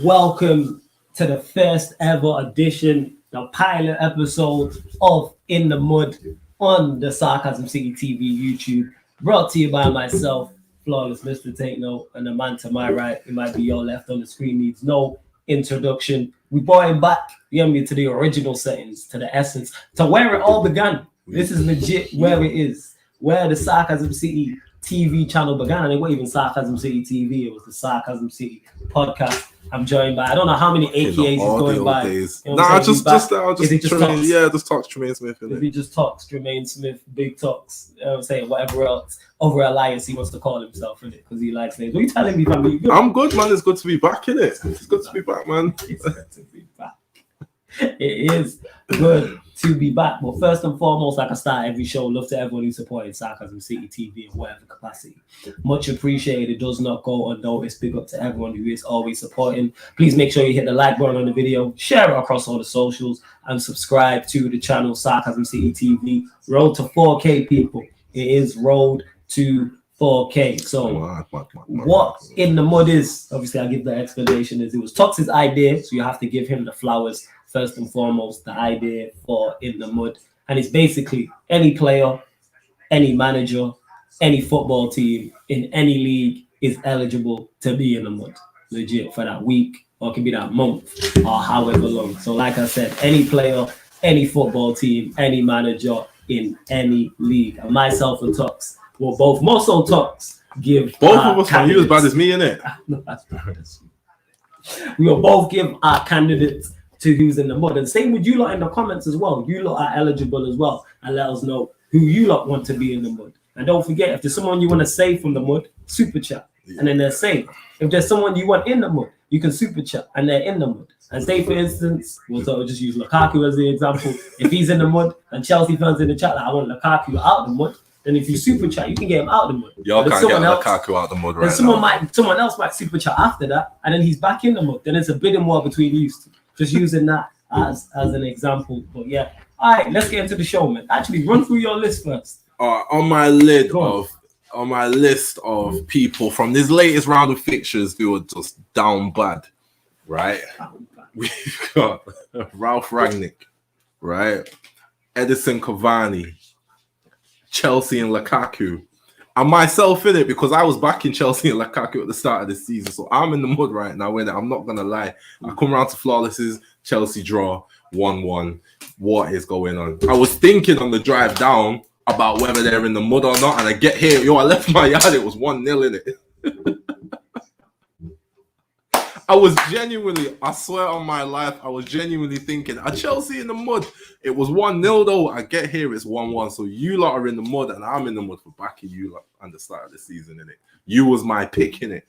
Welcome to the first ever edition, the pilot episode of In the Mud on the Sarcasm City TV YouTube. Brought to you by myself, Flawless Mr. Take Note, and the man to my right, it might be your left on the screen, needs no introduction. We brought him back, to the original settings, to the essence, to where it all began. This is legit where it is, where the Sarcasm City TV channel began, and it wasn't even Sarcasm City TV, it was the Sarcasm City podcast. I'm joined by, I don't know how many AKAs is going by. Days. You know just Tremaine, just talks Tremaine Smith. If he just talks Tremaine Smith, big talks, I'm saying whatever else, over Elias he wants to call himself, in it, because he likes names. What are you telling me, family? I'm good, man. It's good to be back, in it. It's good to be back, man. It's good to be back. It is good to be back. But first and foremost, like I start every show, love to everyone who supported Sarcasm City TV in whatever capacity. Much appreciated. It does not go unnoticed. Big up to everyone who is always supporting. Please make sure you hit the like button on the video, share it across all the socials, and subscribe to the channel Sarcasm City TV. Road to 4K, people. It is road to 4K. So what In the Mud is, obviously I'll give the explanation, is it was Tox's idea, so you have to give him the flowers. First and foremost, the idea for In the Mud. And it's basically any player, any manager, any football team in any league is eligible to be in the mud. Legit, for that week, or it can be that month, or however long. So like I said, any player, any football team, any manager in any league. And myself and Tox, well, both, more so Tox, give both of us are you as bad as me, innit? No, that's bad. We will both give our candidates to who's in the mud. And same with you lot in the comments as well. You lot are eligible as well. And let us know who you lot want to be in the mud. And don't forget, if there's someone you want to save from the mud, super chat. Yeah. And then they're saved. If there's someone you want in the mud, you can super chat and they're in the mud. And say, for instance, we'll just use Lukaku as the example. If he's in the mud and Chelsea fans in the chat, like, I want Lukaku out the mud, then if you super chat, you can get him out the mud. Y'all can't get Lukaku out the mud right now. Someone else might super chat after that, and then he's back in the mud. Then it's a bidding war between you two. Just using that as an example. But yeah. All right, let's get into the show, man. Actually, run through your list first. On my list of people from this latest round of fixtures who are just down bad, right? We've got Ralph Rangnick, right? Edison Cavani, Chelsea and Lukaku, and myself in it, because I was backing Chelsea and Lukaku at the start of the season. So I'm in the mud right now, when I'm not going to lie. I come around to Flawless's Chelsea draw 1-1. What is going on? I was thinking on the drive down about whether they're in the mud or not. And I get here, I left my yard. It was 1-0 in it. I was genuinely, I swear on my life, I was genuinely thinking, are Chelsea in the mud? It was 1-0 though. I get here, it's 1-1. So you lot are in the mud and I'm in the mud for backing you lot at the start of the season, innit? You was my pick, innit?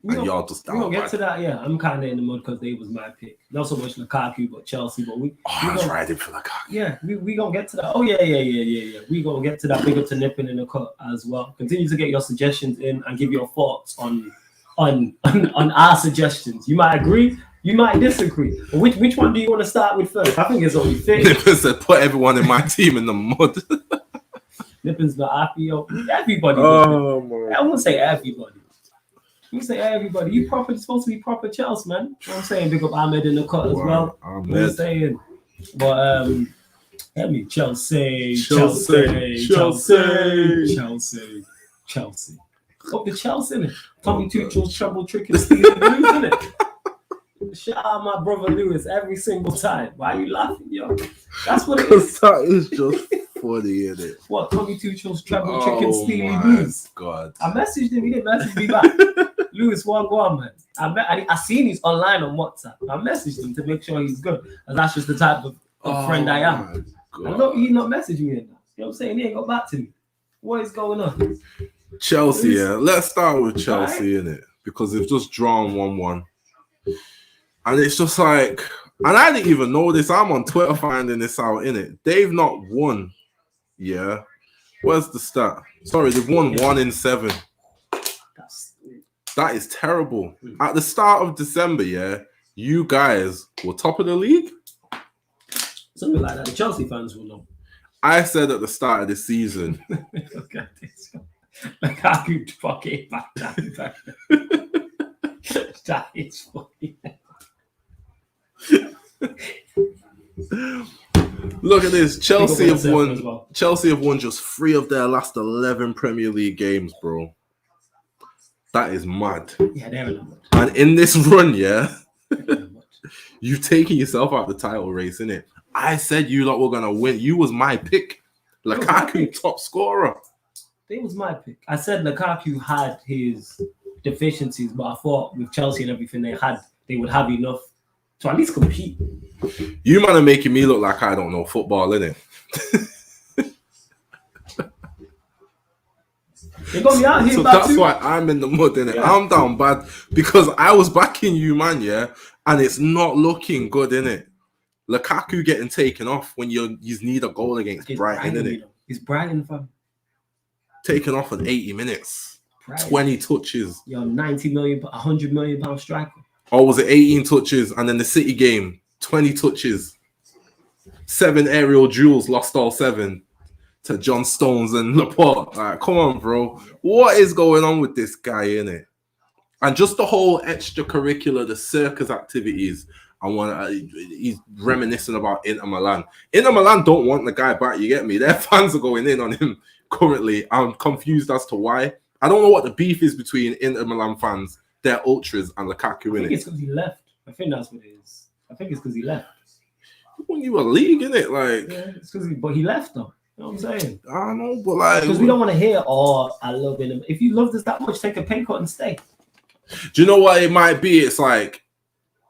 And y'all just down. We don't get to that, yeah. I'm kind of in the mud because they was my pick. Not so much Lukaku, but Chelsea. But I was riding for Lukaku. Yeah, we gonna get to that. Oh yeah. We gonna get to that. Big up to Nipping in the cut as well. Continue to get your suggestions in and give your thoughts on our suggestions. You might agree, you might disagree. But which one do you want to start with first? I think it's only fair. Nippin said, put everyone in my team in the mud. Nippin's not happy. Everybody. I won't say everybody. You say everybody. You supposed to be proper Chelsea, man. You know what I'm saying? Big up Ahmed in the cut as well. Ahmed. You know what I'm saying? But Chelsea. Up the Chelsea, innit? Tommy Tuchel's treble trick and stealing blues, innit? Shout out my brother Lewis every single time. Why are you laughing, yo? That's what it is. That is just funny, innit? What, Tommy Tuchel's treble trick and stealing blues? God. I messaged him, he didn't message me back. Lewis, go on, man. I seen he's online on WhatsApp. I messaged him to make sure he's good. And that's just the type of friend I am. I know he not messaged me in that. You know what I'm saying? He ain't got back to me. What is going on? Chelsea, yeah. Let's start with Chelsea, innit? Because they've just drawn 1-1. And it's just like, and I didn't even know this. I'm on Twitter finding this out, innit? They've not won. Yeah. Where's the stat? Sorry, they've won 1 in 7. That is terrible. At the start of December, yeah, you guys were top of the league. Something like that. The Chelsea fans will know. I said at the start of the season. Look at this. Lukaku fucking back down. That is funny. Look at this. Chelsea have won. as well. Chelsea have won just 3 of their last 11 Premier League games, bro. That is mad. Yeah, they're in the mud. And in this run, yeah, They're in the mud. you've taken yourself out the title race, innit? I said you lot were gonna win. You was my pick. Lukaku, top scorer. It was my pick. I said Lukaku had his deficiencies, but I thought with Chelsea and everything they would have enough to at least compete. You man are making me look like I don't know football, innit? They're gonna be out here. So that's why I'm in the mud, innit? Yeah. I'm down bad because I was backing you, man, yeah, and it's not looking good, innit? Lukaku getting taken off when you need a goal against Brighton, innit? It's Brighton, fam. Taken off at 80 minutes, Brighton. 20 touches. You're 90 million, 100 million pound striker. Or was it 18 touches? And then the City game, 20 touches, 7 aerial duels, lost all 7 to John Stones and Laporte. Like, come on, bro. What is going on with this guy, innit? And just the whole extracurricular, the circus activities. He's reminiscing about Inter Milan. Inter Milan don't want the guy back, you get me? Their fans are going in on him currently. I'm confused as to why. I don't know what the beef is between Inter Milan fans, their ultras, and Lukaku, I think innit? it's because he left. I think that's what it is. I think it's because he left. When you a league, innit? Like, Yeah, it's because but he left though. You know what I'm saying? I know, but like, Because we don't want to hear, I love him. If you love this that much, take a pay cut and stay. do you know what it might be? It's like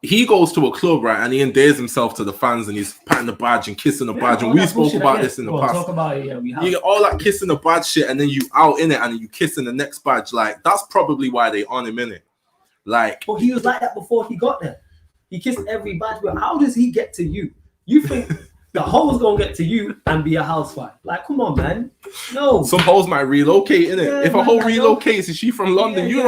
he goes to a club, right, and he endears himself to the fans and he's patting the badge and kissing the badge. And all we that spoke bullshit, about I this in the get. past. Talk about it, yeah, we have. You get all that kissing the badge shit, and then you out in it, and you kissing the next badge. Like, that's probably why they on him, innit? Like, But he was like that before he got there. He kissed every badge. But how does he get to you? You think the hoe's gonna get to you and be a housewife? Like, come on, man. No. some hoes might relocate, innit? Yeah, If a man, hoe I know. relocates, is she from London? Yeah, you yeah.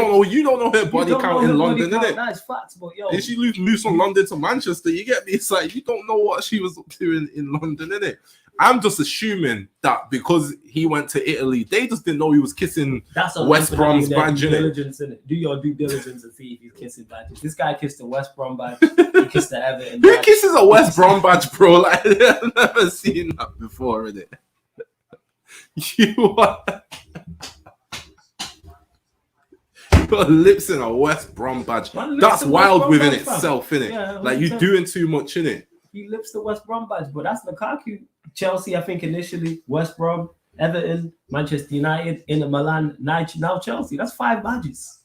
don't know her body You don't count know in her London, body count. innit? That's facts, but yo. Did she move from London to Manchester? You get me? It's like you don't know what she was up to in London, innit? I'm just assuming that because he went to Italy, they just didn't know he was kissing That's a West Brom's badge, due innit? diligence in it. Do your due diligence and see if he's kissing badges. This guy kissed the West Brom badge. He kissed the Everton Who badge. kisses a West Brom badge, bro? Like, I've never seen that before, innit? You are... Got lips in a West Brom badge. Man, lips That's in West wild Brom within badge, fam. itself, innit? Yeah, like, you're 100%. doing too much, innit? He lips the West Brom badge, but that's Lukaku. Chelsea, I think initially, West Brom, Everton, Manchester United, Inter Milan, now Chelsea. That's 5 badges.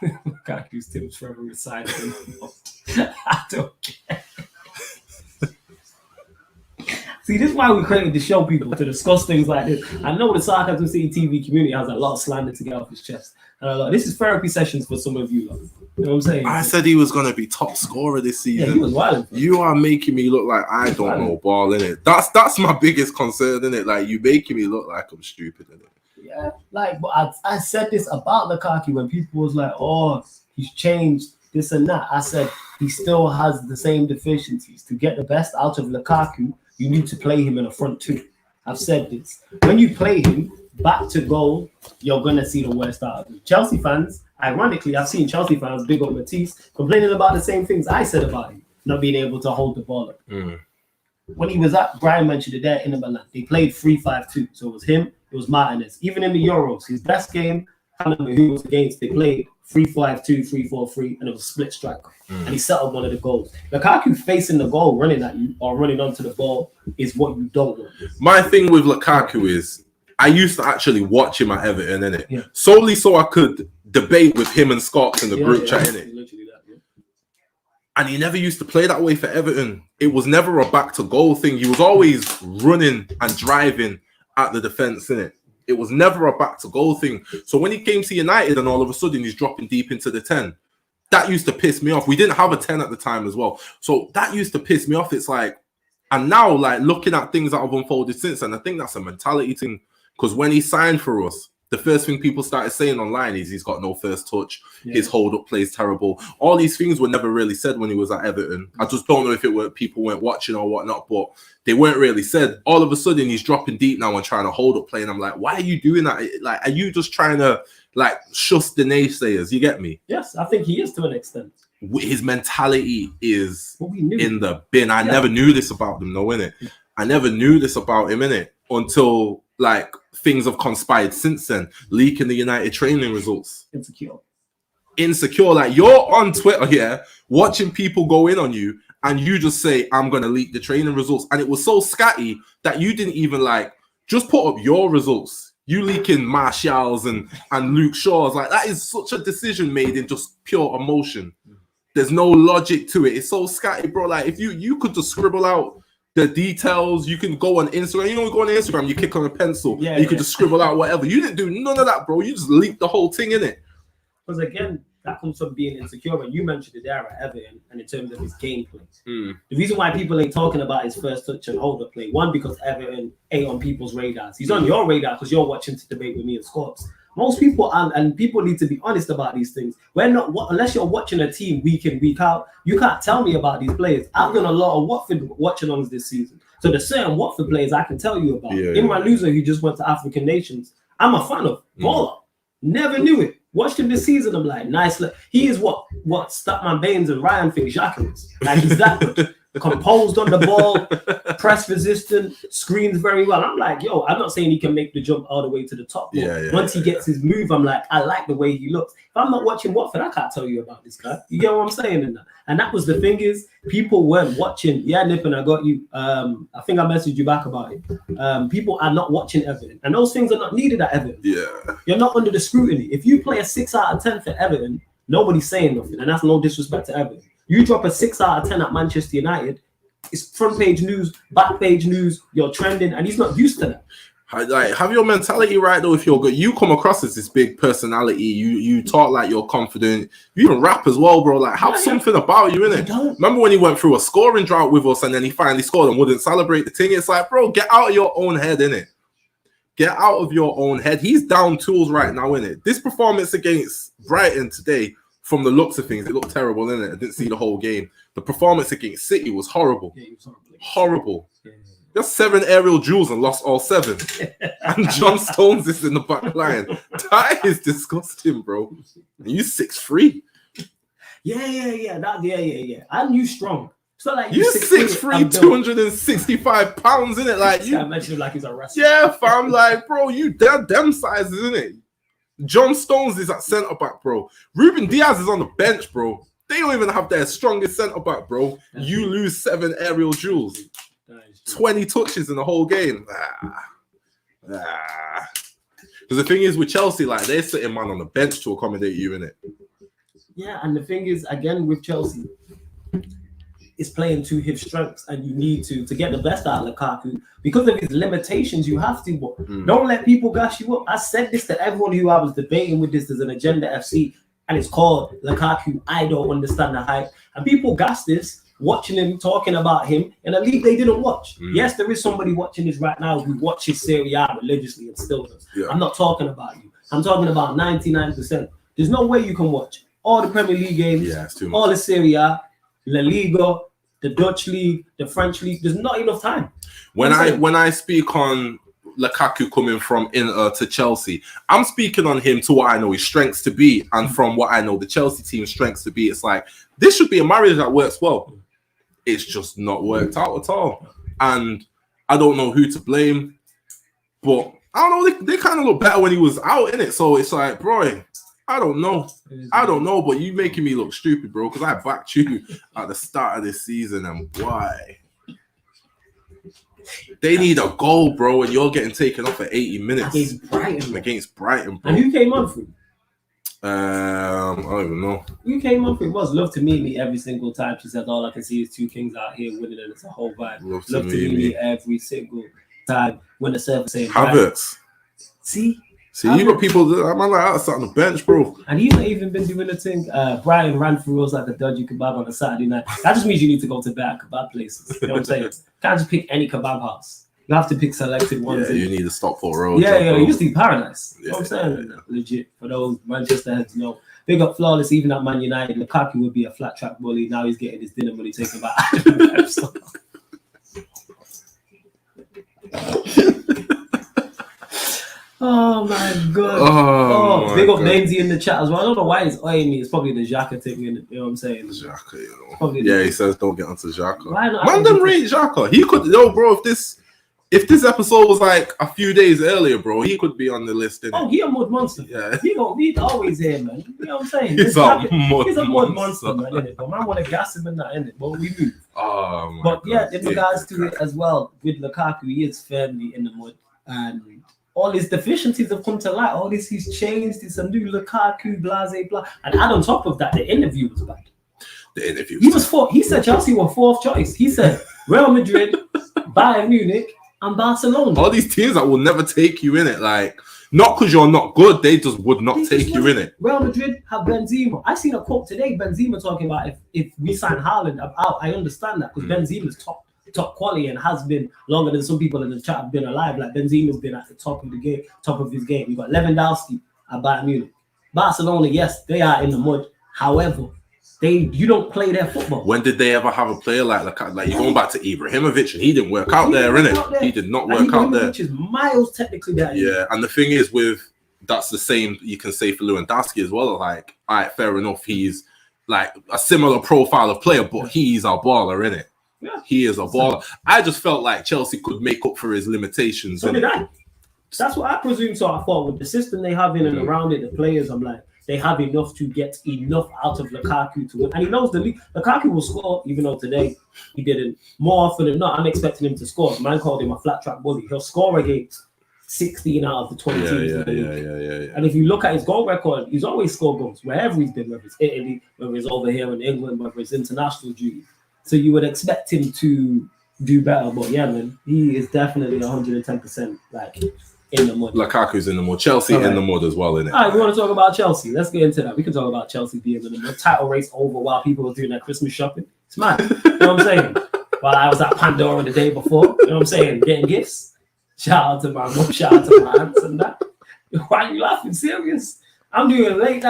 Lukaku still forever resigned. I don't care. See, this is why we created the show, people, to discuss things like this. I know the Sarcasm City TV community has a lot of slander to get off his chest. And this is therapy sessions for some of you. Like, you know what I'm saying? I said he was gonna be top scorer this yeah, season. he was wild. You are making me look like I don't know ball, innit? That's my biggest concern, innit? Like, you making me look like I'm stupid, innit? Yeah, like, but I said this about Lukaku when people was like, oh, he's changed this and that. I said he still has the same deficiencies. To get the best out of Lukaku, you need to play him in a front 2. I've said this. When you play him back to goal, you're gonna see the worst out of him. Chelsea fans, ironically, I've seen Chelsea fans, big up Matisse, complaining about the same things I said about him, not being able to hold the ball up. When he was at, Brian mentioned it there, in Milan, they played 3-5-2. So it was him, it was Martinez. Even in the Euros, his best game, I can't remember who was against, they played 3-5-2, 3-4-3, and it was split striker. And he settled one of the goals. Lukaku facing the goal, running at you, or running onto the ball is what you don't want. My thing with Lukaku is I used to actually watch him at Everton, innit? Yeah. Solely so I could debate with him and Scott in the group chat, innit? Literally that, yeah. And he never used to play that way for Everton. It was never a back to goal thing. He was always running and driving at the defense, innit? It was never a back to goal thing. So when he came to United and all of a sudden he's dropping deep into the 10, that used to piss me off. We didn't have a 10 at the time as well. So that used to piss me off. It's like, and now like looking at things that have unfolded since, and I think that's a mentality thing. Because when he signed for us, the first thing people started saying online is he's got no first touch. His hold-up play is terrible. All these things were never really said when he was at Everton. I just don't know if it were people weren't watching or whatnot, but they weren't really said. All of a sudden, he's dropping deep now and trying to hold up play, and I'm like, why are you doing that? Like, are you just trying to like shush the naysayers? You get me? Yes, I think he is to an extent. His mentality is in the bin. I never knew this about him, though, innit? I never knew this about him, innit? Until like things have conspired since then, leaking the United training results. Insecure. Like, you're on Twitter, watching people go in on you, and you just say, I'm gonna leak the training results. And it was so scatty that you didn't even like just put up your results. You leaking Martial's and Luke Shaw's. Like, that is such a decision made in just pure emotion. There's no logic to it. It's so scatty, bro. Like, if you could just scribble out the details, you can go on Instagram. You know, go on Instagram, you kick on a pencil, and you can just scribble out whatever. You didn't do none of that, bro. You just leaked the whole thing, innit? Because again, that comes from being insecure. And you mentioned it there at Everton, and in terms of his gameplay. The reason why people ain't talking about his first touch and hold up play, one, because Everton ain't on people's radars. He's on your radar because you're watching to debate with me and Scots. Most people and people need to be honest about these things. We're not, unless you're watching a team week in, week out, you can't tell me about these players. I've done a lot of Watford watch-alongs this season. So there's certain Watford players I can tell you about. Imran Loser, who just went to African Nations, I'm a fan of. Baller. Never knew it. Watched him this season. I'm like, nice. He is what Statman Baines and Ryan think Jacques is. Like, he's that good. Composed on the ball, press resistant, screens very well. I'm like, yo, I'm not saying he can make the jump all the way to the top. Once he gets his move, I'm like, I like the way he looks. If I'm not watching Watford, I can't tell you about this guy. You get what I'm saying? And that was the thing is, people weren't watching. Yeah, Nippon, I got you. I think I messaged you back about it. People are not watching Everton. And those things are not needed at Everton. You're not under the scrutiny. If you play a 6 out of 10 for Everton, nobody's saying nothing. And that's no disrespect to Everton. You drop a 6 out of 10 at Manchester United, it's front page news, back page news, you're trending, and he's not used to that. Like, have your mentality right though. If you're good, you come across as this big personality. You talk like you're confident. You even rap as well, bro. Like, have something about you, innit? Remember when he went through a scoring drought with us and then he finally scored and wouldn't celebrate the thing? It's like, bro, get out of your own head, innit? Get out of your own head. He's down tools right now, innit? This performance against Brighton today, from the looks of things, it looked terrible, innit? I didn't see the whole game. The performance against City was horrible. It was horrible. Just 7 aerial duels and lost all 7. And John Stones is in the back line. That is disgusting, bro. And you 6'3". Yeah. And you strong. It's not like you 6'3", 265 pounds, innit? Like, you mention him like he's a wrestler. Yeah, fam. Like, bro, you them sizes, innit? John Stones is at centre back, bro. Ruben Diaz is on the bench, bro. They don't even have their strongest centre back, bro. You lose 7 aerial duels, 20 touches in the whole game. Because the thing is with Chelsea, like, they're sitting man on the bench to accommodate you, innit? Yeah, and the thing is, again, with Chelsea, it's playing to his strengths, and you need to get the best out of Lukaku. Because of his limitations, you have to. Don't let people gas you up. I said this to everyone who I was debating with. This as an Agenda FC, and it's called Lukaku. I don't understand the hype. And people gas this, watching him, talking about him in a league they didn't watch. Yes, there is somebody watching this right now who watches Serie A religiously and still does. I'm not talking about you. I'm talking about 99%. There's no way you can watch all the Premier League games, all the Serie A, La Liga, the Dutch league, the French league. There's not enough time. When I speak on Lukaku coming from Inter to Chelsea, I'm speaking on him to what I know his strengths to be, and from what I know the Chelsea team's strengths to be. It's like, this should be a marriage that works well. It's just not worked out at all, and I don't know who to blame, but I don't know. They kind of look better when he was out, innit? So it's like, bro, I don't know, but you making me look stupid, bro, because I backed you at the start of this season, and why? They need a goal, bro, and you're getting taken off at 80 minutes. Against Brighton, bro. And who came on for? I don't even know. Who came on for? It was Love to Meet Me every single time. She said, all I can see is 2 kings out here winning, and it's a whole vibe. Love to meet me every single time when the server saying Havertz. See, you got people that I'm like outside on the bench, bro. And he's not even been doing the thing. Brian ran through us like a dodgy kebab on a Saturday night. That just means you need to go to bad kebab places. You know what I'm saying? Can't just pick any kebab house. You have to pick selected ones. Yeah, you need to stop for road. Yeah, you just need paradise. Yeah, You know what I'm saying? yeah. Legit. For those Manchester heads, big up Flawless, even at Man United. Lukaku would be a flat track bully. Now he's getting his dinner money taken by Adam. Oh my god. Oh big up Namesy in the chat as well. I don't know why he's eyeing me. It's probably the Xhaka thing, you know what I'm saying? Xhaka, yeah, he says don't get onto Xhaka. Why not? Man, don't rate Xhaka. He could, bro, if this episode was like a few days earlier, bro, he could be on the list. Oh, he a mud monster. Yeah. He's always here, man. You know what I'm saying? He's a mud monster, man, innit? But man want to gas him in that, innit? But we move. Oh, my But God. yeah, in regards to it as well, with Lukaku, he is firmly in the mud. And all his deficiencies have come to light. All this, he's changed. It's a new Lukaku, blase, blah. And add on top of that, the interview was bad. The interview. He said Chelsea were fourth choice. He said Real Madrid, Bayern Munich, and Barcelona. All these teams that will never take you in it, like, not because you're not good, they just would not take you in it. Real Madrid have Benzema. I seen a quote today, Benzema talking about if we sign Haaland, I'm out. I understand that because Benzema's top quality and has been longer than some people in the chat have been alive. Like Benzema's been at the top of the game, top of his game. You got Lewandowski at Bayern Munich. Barcelona, yes, they are in the mud. However, you don't play their football. When did they ever have a player like you're going back to Ibrahimovic and he didn't work out there, innit? He did not work out there. Which is miles technically better. Yeah, and the thing is that's the same you can say for Lewandowski as well. Like, all right, fair enough, he's like a similar profile of player, but he's a baller, innit? Yeah. He is a baller. I just felt like Chelsea could make up for his limitations. So did I. That's what I presume. So I thought with the system they have in and around it, the players, I'm like, they have enough to get enough out of Lukaku to win. And he knows the league. Lukaku will score, even though today he didn't. More often than not, I'm expecting him to score. Man called him a flat track bully. He'll score against 16 out of the 20 teams in the league. And if you look at his goal record, he's always scored goals wherever he's been, whether it's Italy, whether it's over here in England, whether it's international duty. So you would expect him to do better. But yeah, man, he is definitely 110% like in the mud. Lukaku's in the mud. Chelsea in the mud as well, innit? All right, we want to talk about Chelsea. Let's get into that. We can talk about Chelsea being in the mud. Title race over while people were doing their Christmas shopping. It's mad. You know what I'm saying? While I was at Pandora the day before, you know what I'm saying? Getting gifts. Shout out to my mom, shout out to my aunts and that. Why are you laughing? Serious? I'm doing late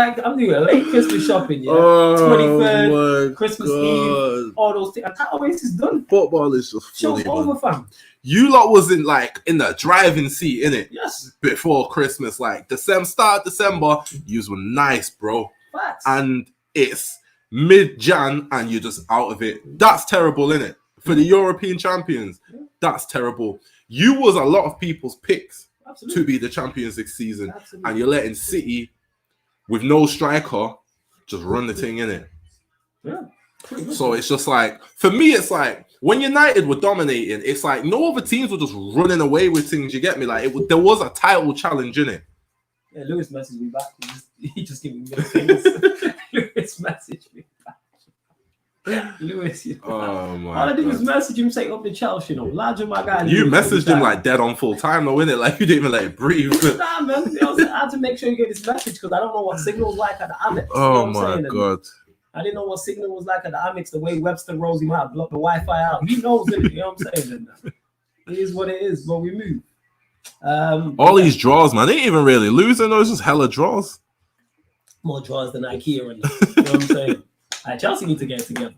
Christmas shopping, yeah. 23rd, Christmas Eve, all those things. Title race is done. Football is just funny, over, fam. You lot was in the driving seat, innit? Yes. Before Christmas, like start December, yous were nice, bro. Facts. And it's mid-Jan and you're just out of it. That's terrible, innit? For the European champions, that's terrible. You was a lot of people's picks to be the champions this season, and you're letting City with no striker just run the thing, innit? Yeah. So it's just like, for me, it's like when United were dominating, it's like no other teams were just running away with things. You get me? Like there was a title challenge in it. Yeah, Lewis messaged me back. He just gave me middle fingers. Lewis messaged me back. Lewis, oh my! All I did was message him, say up the Chelsea, larger my guy. You messaged him like dead on full time, though, innit? Like you didn't even let it breathe. Nah, man. I had to make sure you get this message because I don't know what signal was like at the Amex. Oh my God! I didn't know what signal was like at the Amex. The way Webster Rosie might have blocked the Wi-Fi out. He knows it. You know what I'm saying? It is what it is. But we move. All these draws, man. They ain't even really losing. Those just hella draws. More draws than IKEA, and you know what I'm saying. Chelsea need to get it together.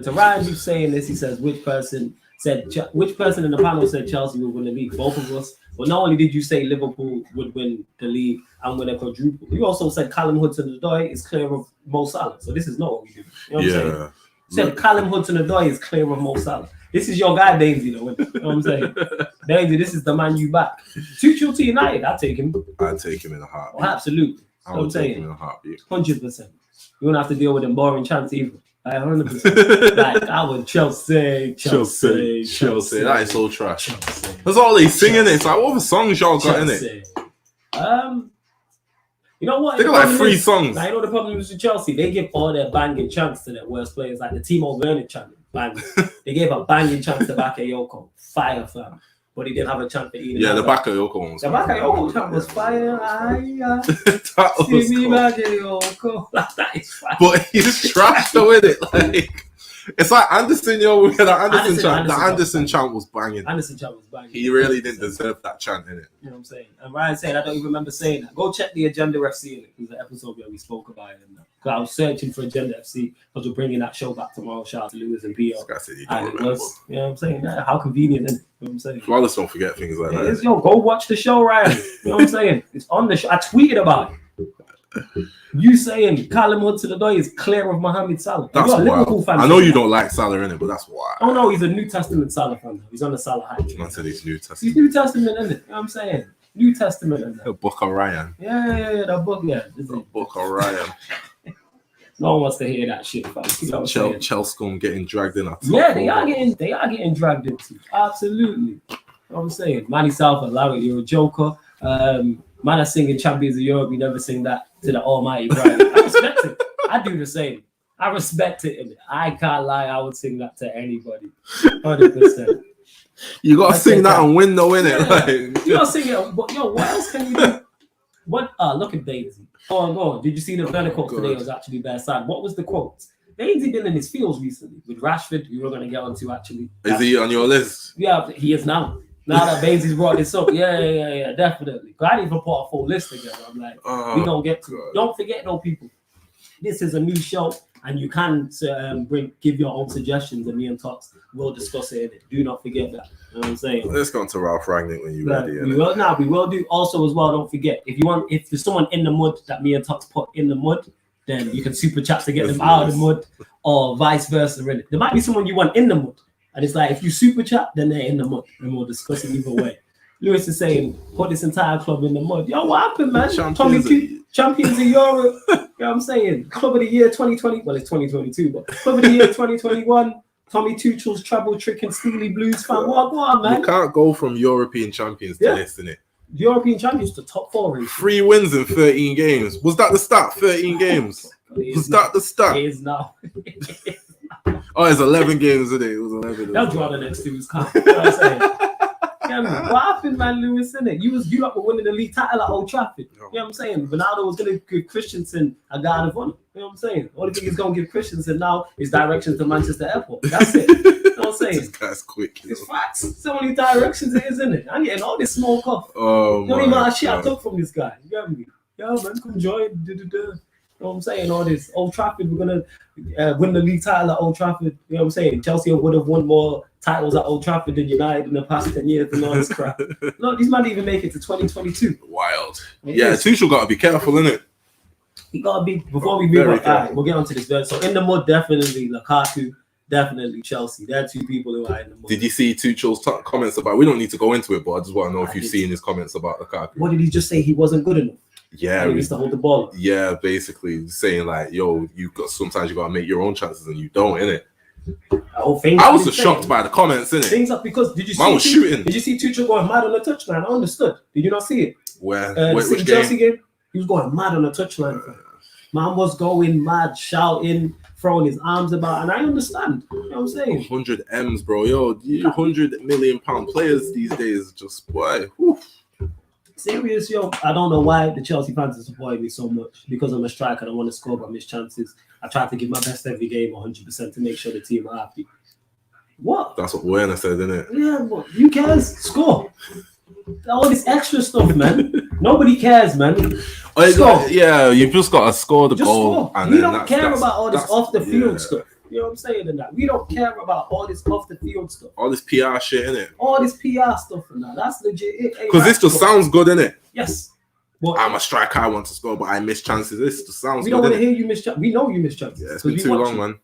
To Ryan, who's saying this, he says, which person in the panel said Chelsea will win the league? Both of us. But not only did you say Liverpool would win the league and win a quadruple, you also said Callum Hudson-Odoi is clear of Mo Salah. So this is not what we do. You know what I'm saying? You said Callum Hudson-Odoi is clear of Mo Salah. This is your guy, Dainsy, though. You know what I'm saying? Dainsy, this is the man you back. Tuchel to United, I'd take him. I'd take him in a heartbeat. Oh, absolutely. I would take him in a heartbeat. 100%. You won't have to deal with them boring chants either. 100%. Like I would Chelsea. That is so trash. Chelsea. That's all they sing in it. It's like what other songs y'all got in it? You know what? They got like 3 songs. Now, you know the problem is with Chelsea. They give all their banging chants to their worst players, like the Timo Werner chant. Bang. They gave a banging chant to Bakayoko. Fire, fam. But he didn't have a chant for Eden. Yeah, the Bakayoko one was fire. The Bakayoko chant was fire. That was Bakayoko. That is fire. But he's trash though, isn't it? Like It's like Anderson, yo. The Anderson chant was banging. Anderson chant was banging. He really didn't deserve that chant, innit? You know what I'm saying? And Ryan saying, I don't even remember saying that. Go check the Agenda FC. It was the episode where we spoke about it. Because I was searching for Agenda FC because we're bringing that show back tomorrow. Shout out to Lewis and Pio. You know what I'm saying? How convenient, isn't it? You know what I'm saying? Flawless don't forget things like that. Yo, go watch the show, Ryan. You know what I'm saying? It's on the show. I tweeted about it. You saying Callum Hudson-Odoi is clear of Mohamed Salah. That's wild. Liverpool fan. I know you don't like Salah, innit? But that's why. Oh no, he's a New Testament Salah fan. He's on the Salah hype. Man said he's New Testament. He's New Testament, innit? You know what I'm saying? New Testament, innit? The Book of Ryan. Yeah, that book, yeah. The Book of Ryan. No one wants to hear that shit, fam. Chelsea getting dragged in. They are getting dragged into. Absolutely. You know what I'm saying? Manny Southall, Larry, you're a joker. Man, I sing in Champions of Europe. You never sing that to the Almighty Brian. I respect it. I do the same. I respect it. I can't lie. I would sing that to anybody. 100%. You gotta sing that and win, though, innit? Yeah. Like, you gotta sing it. But yo, what else can you do? What? Look at Daisy. Go on. Did you see the Werner quote today? It was actually their side. What was the quote? Daisy been in his fields recently with Rashford. We were gonna get onto actually. Is he on your list? Yeah, he is now. Now that Baisley's brought this up, yeah, definitely. I didn't even put a full list together. I'm like, we don't get to. Don't forget, though, people. This is a new show, and you can give your own suggestions, and me and Tots will discuss it. Do not forget that. You know what I'm saying? Let's go on to Ralph Rangnick when you're ready. We will do also as well. Don't forget, if there's someone in the mud that me and Tots put in the mud, then you can super chat to get them out of the mud, or vice versa. Really, there might be someone you want in the mud. And it's like, if you super chat, then they're in the mud. And we'll discuss it either way. Lewis is saying, put this entire club in the mud. Yo, what happened, man? Champions of Europe. You know what I'm saying? Club of the year 2020. Well, it's 2022, but Club of the year 2021. Tommy Tuchel's travel trick and Steely Blues fan. What on, man? You can't go from European champions to this, innit? European champions to top 4 race. 3 wins in 13 games. Was that the stat? 13 games. Was that the stat? It is now. Oh, it's 11 games a day. It was 11. They'll draw the next 2 weeks. You know what I'm saying? What happened, man, Lewis, innit? You up for winning the league title at Old Trafford. You know what I'm saying? Ronaldo was going to give Christensen a guard of honor. You know what I'm saying? The only thing he's going to give Christensen now is directions to Manchester Airport. That's it. You know what I'm saying? This guy's quick. It's facts. So many directions it is, isn't it? I'm getting all this smoke off. Oh, the only amount of shit I took from this guy. You get me? Yeah, man, come join. You know what I'm saying? All this Old Trafford, we're gonna win the league title at Old Trafford. You know what I'm saying? Chelsea would have won more titles at Old Trafford than United in the past 10 years and all this crap. No, these man even make it to 2022. Wild. Tuchel got to be careful, innit? He got to be, before we move on, all right, we'll get onto this. So in the mud, definitely Lukaku, definitely Chelsea. They're 2 people who are in the mud. Did you see Tuchel's comments about, we don't need to go into it, but I just want to know if you've seen his comments about Lukaku. What did he just say? He wasn't good enough? Yeah, he needs to hold the ball. Yeah, basically saying like, yo, sometimes you gotta make your own chances and you don't, innit? I was just shocked by the comments, innit? Things up because did you see Tuchel going mad on the touchline? I understood. Did you not see it? Which Chelsea game? He was going mad on the touchline. Man was going mad, shouting, throwing his arms about, and I understand. You know what I'm saying? 100 M's, bro. Yo, £100 million players these days, just boy. Whew. Serious, yo. I don't know why the Chelsea fans are supporting me so much. Because I'm a striker, I don't want to score, but I miss chances. I try to give my best every game, 100%, to make sure the team are happy. What? That's what Werner said, isn't it? Yeah, but you cares? Score. All this extra stuff, man. Nobody cares, man. You've just got to score the goal. Score. We don't care about all this off the field stuff. You know what I'm saying? And that we don't care about all this off the field stuff. All this PR shit, innit? All this PR stuff and that. That's legit. Because this just sounds good, innit? Yes. But I'm a striker, I want to score, but I miss chances. This just sounds good. We don't want to hear you miss chances. We know you miss chances. Yeah, it's been too long, man.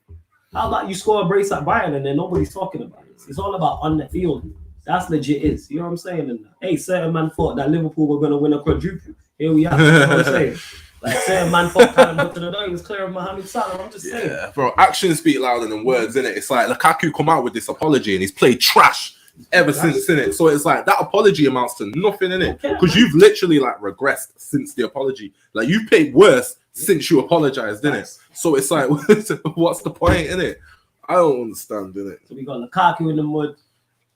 How about you score a brace at Bayern and then nobody's talking about it? It's all about on the field. That's legit is. You know what I'm saying? And hey, certain man thought that Liverpool were going to win a quadruple. Here we are. You know what I'm saying? Like certain man thought Callum Hudson-Odoi was clear of Mohamed Salah. I'm just saying. Yeah, bro. Actions speak louder than words, innit? It's like Lukaku come out with this apology and he's played trash ever since, innit? So it's like that apology amounts to nothing, innit? Because you've literally like regressed since the apology. Like you played worse since you apologized, innit? So it's like, what's the point, innit? I don't understand, innit? So we got Lukaku in the mud,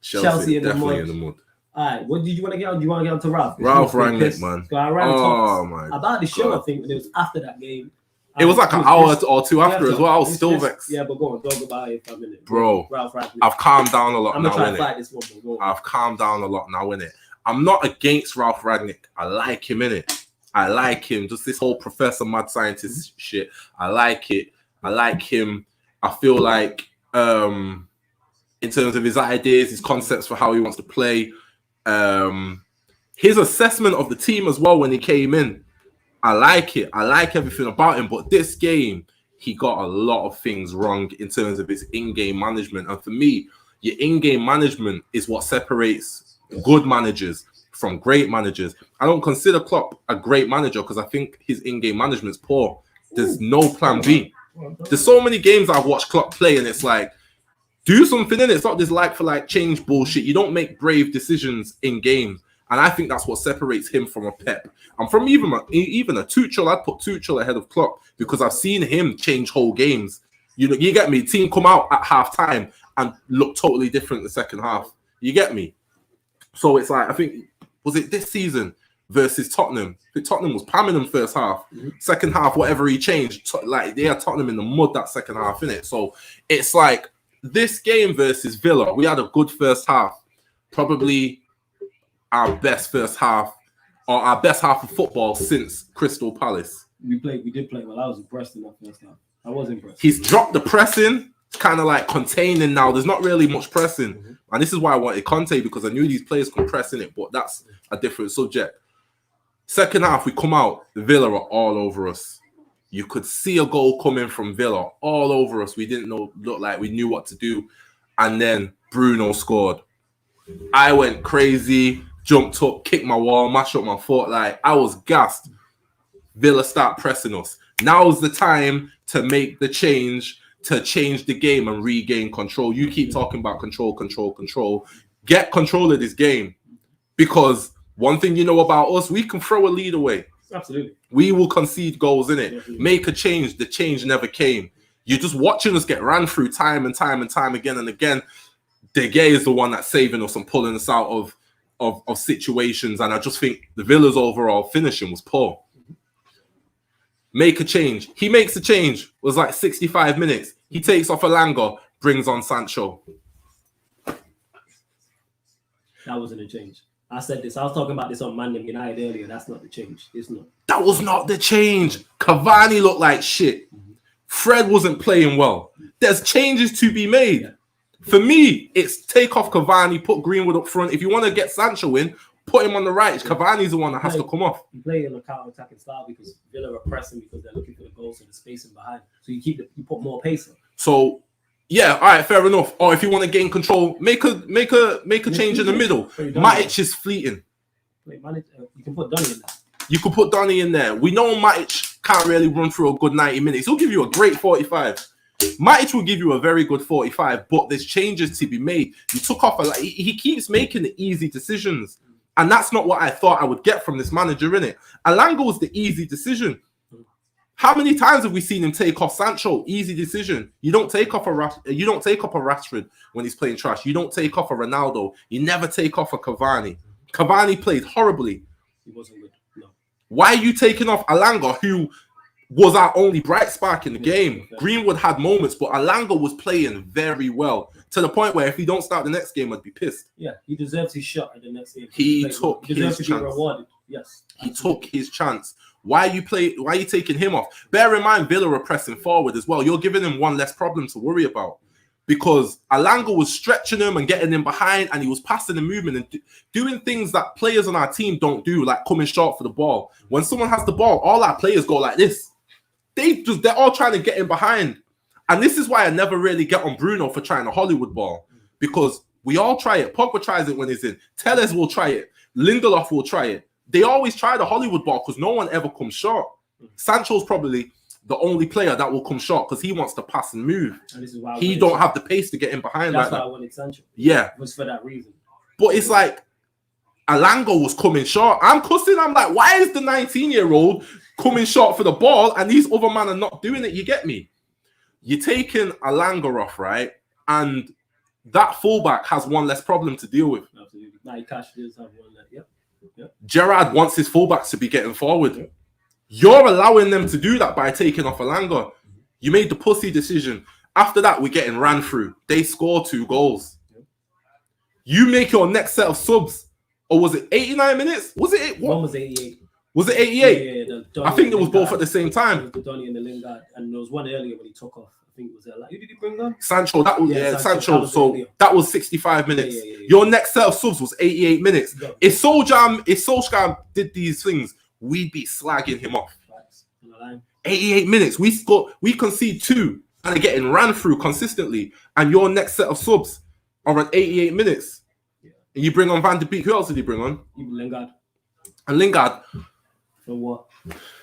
Chelsea in the mud. All right, what did you want to get on? Do you want to get on to Ralph? Ralph Rangnick, man. So I ran my God. About the show, I think, but it was after that game. It was like an hour or two after as well. I was still vexed. Yeah, but go on, talk about it for a minute. Bro, Ralph Rangnick. I've calmed down a lot I'm now, gonna try to innit? fight this one, but go on. I've calmed down a lot now, innit? I'm not against Ralph Rangnick. I like him, innit? I like him. Just this whole professor, mad scientist shit. I like it. I like him. I feel like, in terms of his ideas, his concepts for how he wants to play, his assessment of the team as well when he came in, I like it. I like everything about him. But this game, he got a lot of things wrong in terms of his in-game management. And for me, your in-game management is what separates good managers from great managers. I don't consider Klopp a great manager because I think his in-game management's poor. There's no plan B. There's so many games I've watched Klopp play and it's like, do something in it. It's not this like for like change bullshit. You don't make brave decisions in games. And I think that's what separates him from a Pep. And from even a Tuchel, I'd put Tuchel ahead of Klopp because I've seen him change whole games. You know, you get me? Team come out at half time and look totally different the second half. You get me? So it's like, I think, was it this season versus Tottenham? I think Tottenham was pamming them first half. Second half, whatever he changed, like they had Tottenham in the mud that second half, innit? So it's like this game versus Villa, we had a good first half. Probably our best first half or our best half of football since Crystal Palace. We did play well. I was impressed in that first half. I was impressed. He's dropped the pressing. It's kind of like containing now. There's not really much pressing. And this is why I wanted Conte, because I knew these players can press in it, but that's a different subject. Second half, we come out. The Villa are all over us. You could see a goal coming from Villa all over us. We didn't look like we knew what to do. And then Bruno scored. I went crazy, jumped up, kicked my wall, mashed up my foot. Like, I was gassed. Villa start pressing us. Now's the time to make the change, to change the game and regain control. You keep talking about control. Get control of this game. Because one thing you know about us, we can throw a lead away. Absolutely. We will concede goals in it. Definitely. Make a change. The change never came. You're just watching us get ran through time and time again and again. De Gea is the one that's saving us and pulling us out of situations. And I just think the Villa's overall finishing was poor. Make a change. He makes a change. It was like 65 minutes. He takes off Elanga, brings on Sancho. That wasn't a change. I said this. I was talking about this on Man United earlier. That's not the change. It's not. That was not the change. Cavani looked like shit. Fred wasn't playing well. There's changes to be made. Yeah. For me, it's take off Cavani, put Greenwood up front. If you want to get Sancho in, put him on the right. Cavani's the one that has to come off. You play in a counter-attacking style because Villa are pressing because they're looking for the goals and the spacing behind. So you put more pace on. So yeah, all right, fair enough. Or if you want to gain control, make a change in the middle. Matic is fleeting. You can put Donny in there. You could put Donny in there. We know Matic can't really run through a good 90 minutes. He'll give you a great 45. Matic will give you a very good 45, but there's changes to be made. You took off he keeps making the easy decisions. And that's not what I thought I would get from this manager, innit? Elanga was the easy decision. How many times have we seen him take off Sancho? Easy decision. You don't take off a Rashford when he's playing trash. You don't take off a Ronaldo. You never take off a Cavani. Cavani played horribly. He wasn't good. No. Why are you taking off Elanga, who was our only bright spark in the game? Greenwood had moments, but Elanga was playing very well to the point where if he don't start the next game, I'd be pissed. Yeah, he deserves his shot at the next game. He took his chance. Be rewarded. Yes, he took his chance. Why are you taking him off? Bear in mind, Villa are pressing forward as well. You're giving him one less problem to worry about because Elanga was stretching him and getting him behind, and he was passing and moving and doing things that players on our team don't do, like coming short for the ball. When someone has the ball, all our players go like this. They're all trying to get in behind. And this is why I never really get on Bruno for trying a Hollywood ball. Because we all try it. Pogba tries it when he's in. Telles will try it. Lindelof will try it. They always try the Hollywood ball because no one ever comes short. Sancho's probably the only player that will come short because he wants to pass and move. And this is why he don't have the pace to get in behind. That's why I wanted Sancho. Yeah. It was for that reason. But it's like Elanga was coming short. I'm cussing. I'm like, why is the 19-year-old coming short for the ball and these other men are not doing it? You get me? You're taking Elanga off, right? And that fullback has one less problem to deal with. Absolutely. Now Cash does have one less. Yep. Gerrard wants his fullbacks to be getting forward. Yep. You're allowing them to do that by taking off Alanga. You made the pussy decision. After that, we're getting ran through. They score 2 goals. You make your next set of subs. Or was it 89 minutes? Was it? What? One was 88. Was it 88? Yeah, I think it was both at the same time. The Donny and the Lingard. And there was one earlier when he took off. I think it was who did he bring on? Sancho. That was Sancho. So that was 65 minutes. Yeah. Your next set of subs was 88 minutes. Yeah. If Solskjaer did these things, we'd be slagging him off. 88 minutes. We concede 2 and are getting ran through consistently. And your next set of subs are at 88 minutes. Yeah. And you bring on Van de Beek. Who else did you bring on? Even Lingard. And Lingard. For what?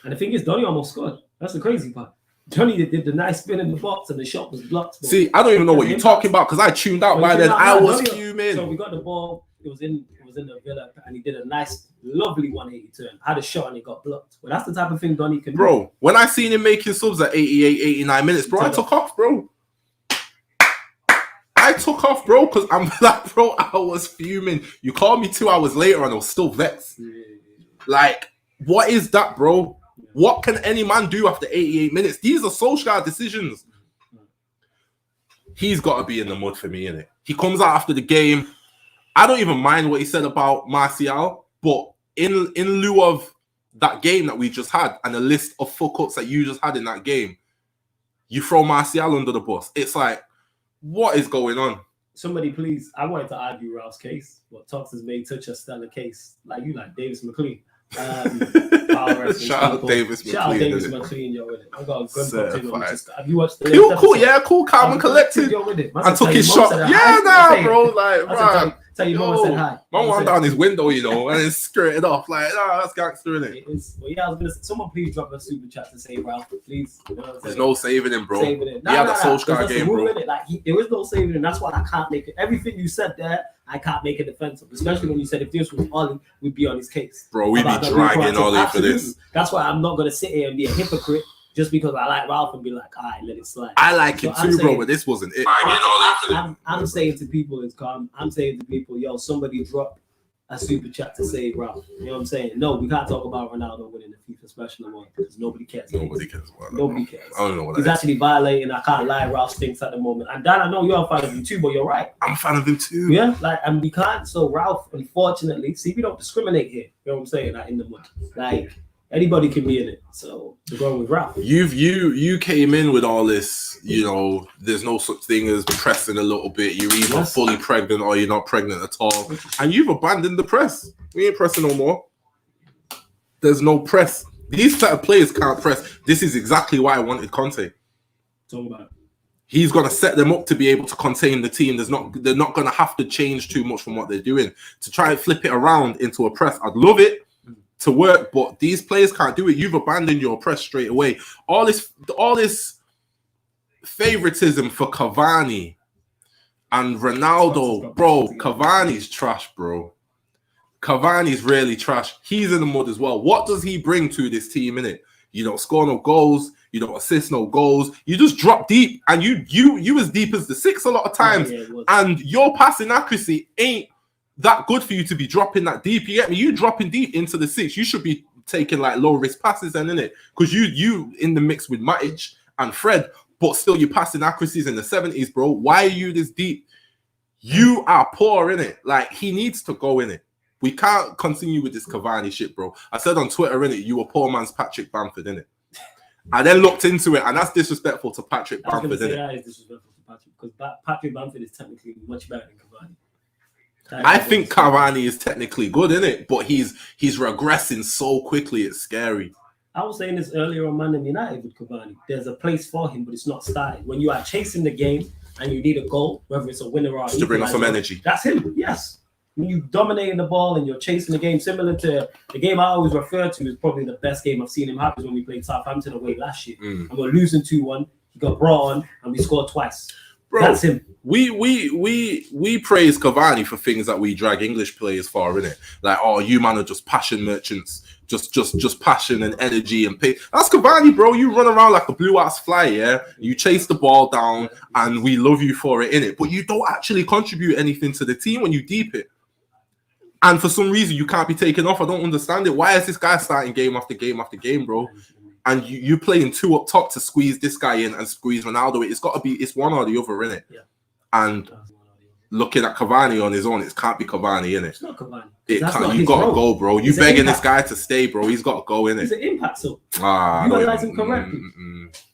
And the thing is, Donny almost scored. That's the crazy part. Donny did the nice spin in the box and the shot was blocked. See, I don't even know what you're talking about because I tuned out by then. I was fuming. So we got the ball. It was in the Villa and he did a nice, lovely 180 turn. Had a shot and it got blocked. But that's the type of thing Donny can do. Bro, when I seen him making subs at 88, 89 minutes, bro, I took off, bro. Because I'm like, bro, I was fuming. You called me 2 hours later and I was still vexed. Like, what is that, bro? What can any man do after 88 minutes? These are Solskjaer decisions. He's got to be in the mud for me, innit? He comes out after the game. I don't even mind what he said about Martial, but in lieu of that game that we just had and a list of fuck-ups that you just had in that game, you throw Martial under the bus. It's like, what is going on? Somebody please, I wanted to argue Ralph's case, but Tox has made such a stellar case. Like you like Davis McLean. Shout out Davis McLean, yo, with it. I got a good have you watched the cool, calm and collected. I took his shot. Bro. Like, right. Tell you, Mama said hi. Mama went down his window, you know, and then skirted off. Like, that's gangster, innit? It is. Well, yeah, I was gonna say, someone please drop a super chat to save Ralph, please. You know There's no saving him, bro. Saving him. He had a Solskjaer game, bro. Like, there is no saving him. That's why I can't make it. Everything you said there, I can't make it defensive. Especially when you said if this was Ollie, we'd be on his case. Bro, we'd be dragging Ollie for this. That's why I'm not gonna sit here and be a hypocrite. Just because I like Ralph and be like, all right, let it slide. I like him too, bro, but this wasn't it. I'm saying to people, I'm saying to people, yo, somebody drop a super chat to save Ralph. You know what I'm saying? No, we can't talk about Ronaldo winning the FIFA Special Award because nobody cares. Nobody cares. Nobody cares. I don't know what he's actually violating. I can't lie. Ralph stinks at the moment. And Dan, I know you're a fan of him too, but you're right. I'm a fan of him too. Yeah, like, and we can't. So Ralph, unfortunately, see, we don't discriminate here. You know what I'm saying? Like in the mud, like. Anybody can be in it, so we're going with Ralph. You came in with all this, you know. There's no such thing as pressing a little bit. You're either fully pregnant or you're not pregnant at all, and you've abandoned the press. We ain't pressing no more. There's no press. These type of players can't press. This is exactly why I wanted Conte. Talk about it. He's gonna set them up to be able to contain the team. They're not gonna have to change too much from what they're doing to try and flip it around into a press. I'd love it to work, but these players can't do it. You've abandoned your press straight away. All this favoritism for Cavani and Ronaldo, bro. Cavani's trash, bro. Cavani's really trash. He's in the mud as well. What does he bring to this team, innit? You don't score no goals. You don't assist no goals. You just drop deep, and you as deep as the 6 a lot of times, and your passing accuracy ain't that good for you to be dropping that deep. You get me? You dropping deep into the 6. You should be taking like low risk passes then, innit? Because you in the mix with Matic and Fred, but still your passing accuracies in the 70s, bro. Why are you this deep? You are poor, innit? Like, he needs to go, innit? We can't continue with this Cavani shit, bro. I said on Twitter, innit, you were poor man's Patrick Bamford, innit? I then looked into it, and that's disrespectful to Patrick Bamford, innit? That is disrespectful to Patrick, because Patrick Bamford is technically much better than Cavani. I think Cavani is technically good, innit? But he's regressing so quickly, it's scary. I was saying this earlier on Man United with Cavani. There's a place for him, but it's not starting. When you are chasing the game and you need a goal, whether it's a winner or just to bring up some energy. That's him, yes. When you're dominating the ball and you're chasing the game, similar to the game I always refer to is probably the best game I've seen him have is when we played Southampton away last year. And we're losing 2-1. He got brought on and we scored twice. Bro, that's him. We praise Cavani for things that we drag English players for, innit? Like, oh, you man are just passion merchants, just passion and energy and pace. That's Cavani, bro. You run around like a blue ass fly, yeah. You chase the ball down, and we love you for it, innit? But you don't actually contribute anything to the team when you deep it. And for some reason, you can't be taken off. I don't understand it. Why is this guy starting game after game after game, bro? And you playing two up top to squeeze this guy in and squeeze Ronaldo. It's one or the other, innit? Yeah. And looking at Cavani on his own, it can't be Cavani, innit? It's not Cavani. You got to go, bro. You begging this guy to stay, bro. He's got to go, innit? He's an impact, so you analyze him correctly.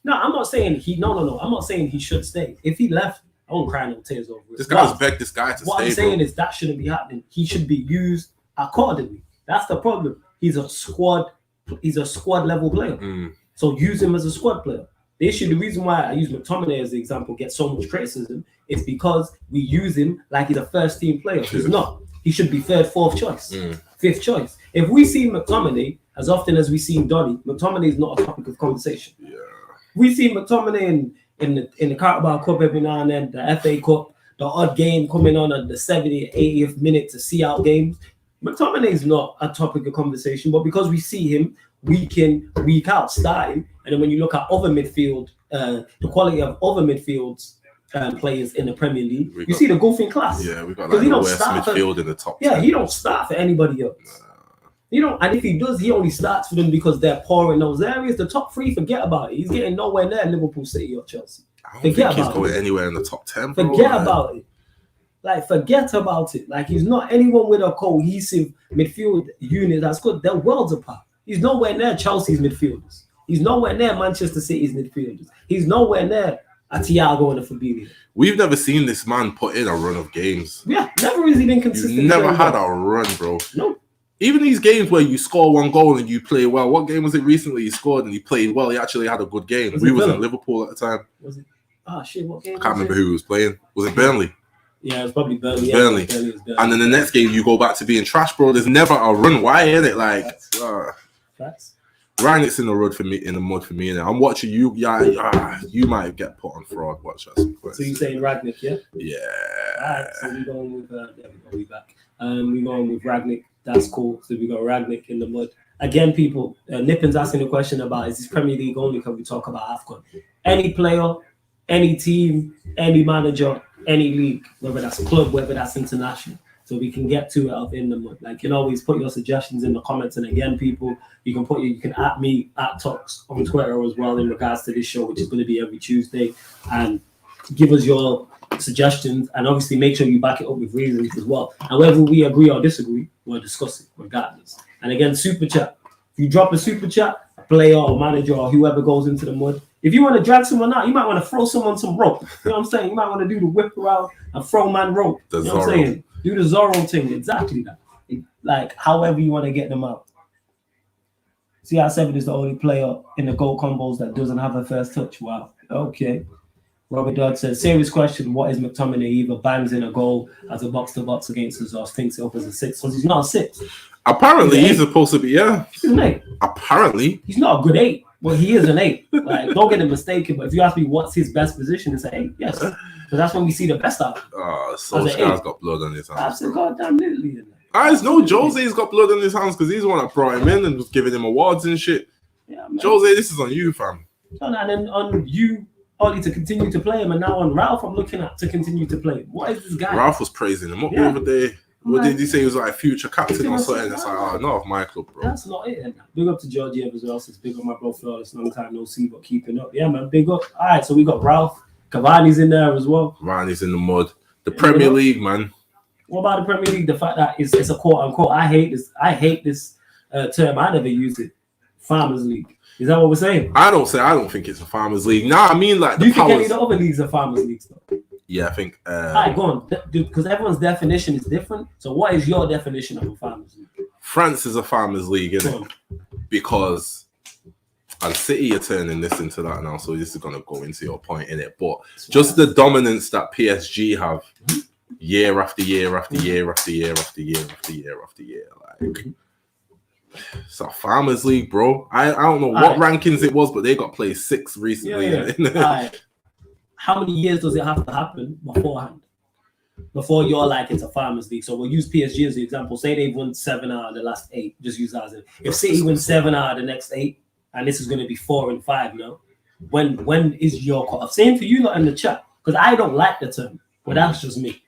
No, I'm not saying No. I'm not saying he should stay. If he left, I won't cry no tears over it. This guy's begged this guy to stay, What I'm saying is that shouldn't be happening. He should be used accordingly. That's the problem. He's a squad level player. So use him as a squad player. The reason why I use McTominay as the example, gets so much criticism, is because we use him like he's a first team player. He's not. He should be third, fourth choice, fifth choice. If we see McTominay as often as we see Donny, McTominay is not a topic of conversation. Yeah. We see McTominay in the Carabao Cup every now and then, the FA Cup, the odd game coming on at the 70th, 80th minute to see out games. McTominay is not a topic of conversation, but because we see him week in, week out starting, and then when you look at other midfield, the quality of other midfields players in the Premier League, you see the golfing class. Yeah, we got like the worst midfield in the top 10. He don't start for anybody else. And if he does, he only starts for them because they're poor in those areas. The top three, forget about it. He's getting nowhere near Liverpool, City, or Chelsea. I don't think he's going anywhere in the top 10, bro. Forget about it. Forget about it. He's not anyone with a cohesive midfield unit that's good. They're worlds apart. He's nowhere near Chelsea's midfielders. He's nowhere near Manchester City's midfielders. He's nowhere near a Thiago and a Fabinho. We've never seen this man put in a run of games. Yeah, never really been consistent. You've never had a run, bro. No. Even these games where you score one goal and you play well. What game was it recently? He scored and he played well. He actually had a good game. We was in Liverpool at the time. Was it? Oh, shit, what game? I can't remember who was playing. Was it Burnley? Yeah, it was probably Burnley. Burnley. And then the next game, you go back to being trash, bro. There's never a run. Why, ain't it? Facts. Rangnick's in the mud for me. And I'm watching you. You might get put on fraud. Watch us. So you're saying Rangnick, yeah? Yeah. All right. So we're going with. There we go. We back. We're going with Rangnick. That's cool. So we got Rangnick in the mud. Again, people, Nippin's asking a question about, is this Premier League only? Can we talk about AFCON? Any player, any team, any manager, any league, whether that's a club, whether that's international. So we can get to it up in the mud. You can always put your suggestions in the comments. And again, people, you can at me at Talks on Twitter as well in regards to this show, which is going to be every Tuesday, and give us your suggestions, and obviously make sure you back it up with reasons as well. And whether we agree or disagree, we'll discuss it regardless. And again, super chat. If you drop a super chat, a player or manager or whoever goes into the mud, if you want to drag someone out, you might want to throw someone some rope. You know what I'm saying? You might want to do the whip around and throw man rope. You know what I'm saying? Do the Zorro thing. Exactly that. However you want to get them out. CR7 is the only player in the goal combos that doesn't have a first touch. Wow. Okay. Robert Dodd says, serious question, what is McTominay? He either bangs in a goal as a box-to-box against us or thinks it up as a 6. Because he's not a 6. Apparently, he's supposed to be, He's an 8. Apparently. He's not a good 8, but he is an 8. Don't get it mistaken, but if you ask me what's his best position, it's an 8. Yes. Because that's when we see the best out of him. Solskjaer's got blood on his hands. Absolutely, goddamn literally. Guys, no, Jose's got blood on his hands because he's the one that brought him in and was giving him awards and shit. Yeah, man. Jose, this is on you, fam. And then on you, Ollie, to continue to play him, and now on Ralph, I'm looking at to continue to play him. What is this guy? Ralph was praising him. What the other day? What did he say? He was like future captain or something? It's like, not of my club, bro. That's not it. Big up to Georgie as well. Says big up my bro Flawless. Long time no see, but keeping up. Yeah, man. Big up. All right, so we got Ralph. Cavani's in there as well. Cavani's in the mud. The Premier League, man. What about the Premier League? The fact that it's a quote unquote. I hate this term. I never used it. Farmers League. Is that what we're saying? I don't think it's a Farmers League. Nah, I mean like do you think any of the other leagues are Farmers Leagues though? Yeah, I think. All right, go on. Because everyone's definition is different. So what is your definition of a Farmers League? France is a Farmers League, isn't it? Because and City are turning this into that now, so this is gonna go into your point in it. But just the dominance that PSG have year after year after year after year after year after year after year, like. It's a Farmers League, bro. I don't know what rankings it was, but they got placed 6 recently. Yeah. How many years does it have to happen beforehand? Before you're like, it's a Farmers League. So we'll use PSG as the example. Say they've won 7 out of the last 8. Just use that as it. If City wins 7 out of the next 8, and this is going to be 4 and 5 now, when is your cut-off? Same for you lot in the chat, because I don't like the term, but that's just me.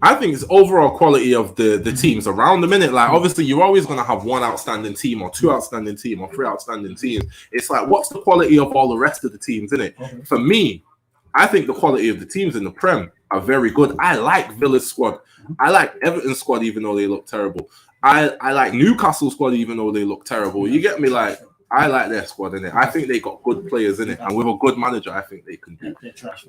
I think it's overall quality of the teams around the minute. Like, obviously, you're always going to have one outstanding team or two outstanding team or three outstanding teams. It's like, what's the quality of all the rest of the teams, innit? Okay. For me, I think the quality of the teams in the Prem are very good. I like Villa's squad. I like Everton's squad, even though they look terrible. I like Newcastle's squad, even though they look terrible. You get me? Like, I like their squad, innit? I think they got good players in it, and with a good manager, I think they can do. They're trash.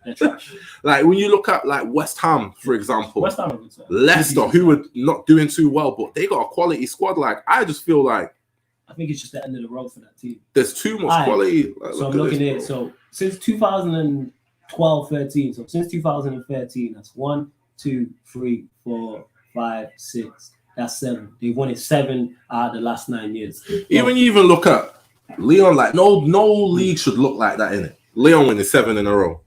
They're trash. Like, when you look at like West Ham, for example, West Ham, Leicester, who were not doing too well, but they got a quality squad. Like, I just feel like I think it's just the end of the road for that team. There's too much quality. Like, so I'm looking at it. So since 2012-13, so since 2013, that's 1, 2, 3, 4, 5, 6. That's 7. They won it 7 out of the last 9 years. When you even look at Leon, like no league should look like that, innit? Leon winning 7 in a row.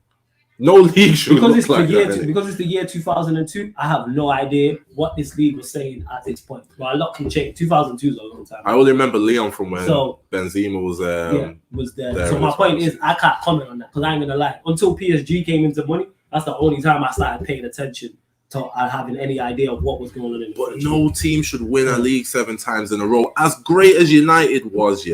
No league should look like that. Because it's the year 2002, I have no idea what this league was saying at this point. Well, a lot can change. 2002 is a long time. I only remember Leon from when Benzema was there. So my point is, I can't comment on that because I ain't gonna lie. Until PSG came into money, that's the only time I started paying attention to having any idea of what was going on in the But no team should win a league 7 times in a row. As great as United was,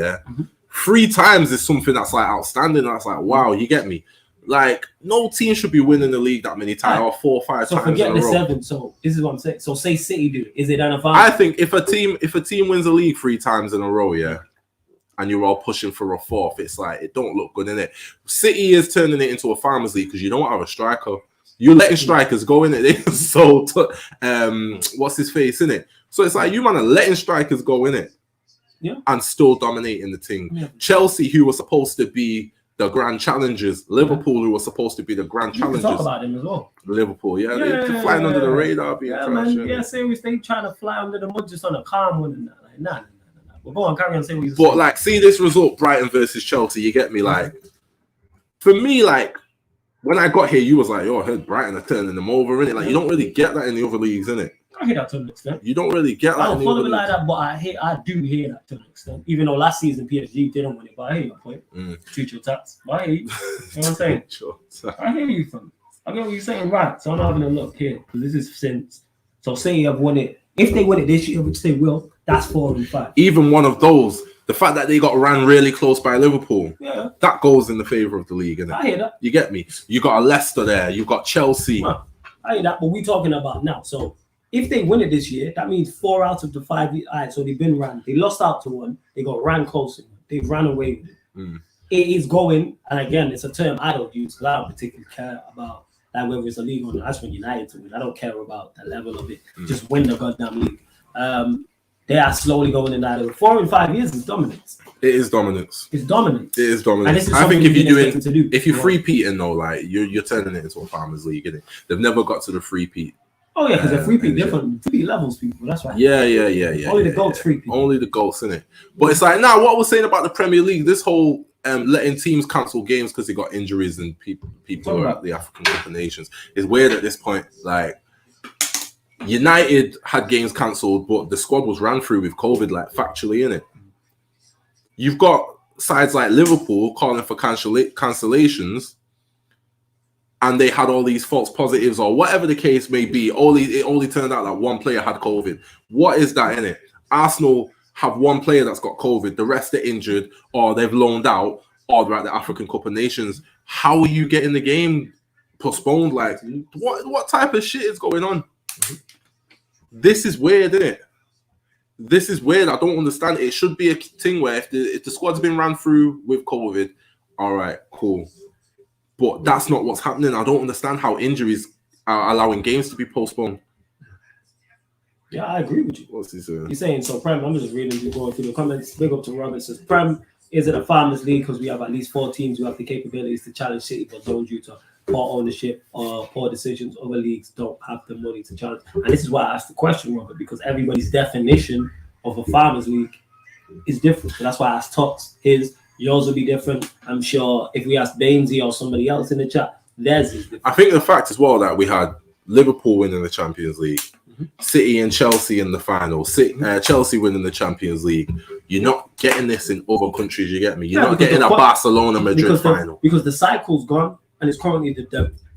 3 times is something that's like outstanding. That's like, wow, you get me? Like, no team should be winning the league that many times, or 4 or 5 times in a row. So forget the 7. So this is what I'm saying. So say City do it. Is it an advantage? I think if a team wins a league 3 times in a row, and you're all pushing for a 4th, it's like, it don't look good, innit? City is turning it into a farmers league because you don't have a striker. You're letting strikers go in it. So what's his face, innit? So it's like, you man are letting strikers go in it, and still dominating the thing. Yeah. Chelsea, who were supposed to be the grand challengers, Liverpool, who were supposed to be the grand challengers. Talk about them as well. Liverpool, they're flying under the radar, being trash. Man, seriously, they trying to fly under the mud just on a calm one and that. Like, nah. Well, go on, carry on, say what you're saying. But like, see this result, Brighton versus Chelsea. You get me? Like, for me, like, when I got here, you was like, "Yo, I heard Brighton are turning them over," innit? Like, you don't really get that in the other leagues, innit? I hear that to an extent. You don't really get that. I don't follow it like that, but I do hear that to an extent. Even though last season PSG didn't win it, but I hear your point. Treat your tax. But I hear you. You know what I'm saying? I hear you, from. I get what you're saying, right? So I'm having a look here. This is since. So say you have won it. If they win it this year, which they will, that's 4 and 5. Even one of those. The fact that they got ran really close by Liverpool, that goes in the favour of the league, innit? I hear that. You get me? You got a Leicester there. You got Chelsea. I hear that, but we're talking about now. So if they win it this year, that means 4 out of the 5. All right, so they've been ran. They lost out to 1. They got ran close. They've ran away with it. It is going, and again, it's a term I don't use because I don't particularly care about like whether it's a league or not. I just want United to win. I don't care about the level of it. Just win the goddamn league. They are slowly going in that. 4 and 5 years is dominance. It is dominance. It's dominance. It is dominance. I think if you're free-peating though, like you're turning it into a farmers league, innit? They've never got to the free-peat. Oh yeah, because the free-peat different 3 levels, people. That's right. Yeah. Only the goats free-peat. Only the goats, innit? But it's like now, what we're saying about the Premier League, this whole letting teams cancel games because they got injuries and people are at the African Cup of Nations is weird at this point. Like, United had games cancelled, but the squad was ran through with COVID, like factually, innit? You've got sides like Liverpool calling for cancellations, and they had all these false positives or whatever the case may be. It only turned out that 1 player had COVID. What is that, innit? Arsenal have 1 player that's got COVID, the rest are injured, or they've loaned out, or they're at the African Cup of Nations. How are you getting the game postponed? Like, what type of shit is going on? This is weird, isn't it? This is weird. I don't understand. It should be a thing where if the squad's been ran through with COVID, all right, cool. But that's not what's happening. I don't understand how injuries are allowing games to be postponed. Yeah, I agree with you. What's he saying? He's saying, so Prem, I'm just reading you going through the comments. Big up to Robert. Says, Prem, is it a farmers league because we have at least 4 teams who have the capabilities to challenge City, but don't due to poor ownership or poor decisions. Other leagues don't have the money to challenge. And this is why I asked the question, Robert, because everybody's definition of a farmers league is different. So that's why I asked Tots. Yours will be different. I'm sure if we ask Bainesy or somebody else in the chat, theirs is different. I think the fact as well that we had Liverpool winning the Champions League, City and Chelsea in the final, Chelsea winning the Champions League. You're not getting this in other countries, you get me? You're not getting a Barcelona Madrid final. Because the cycle's gone, and it's currently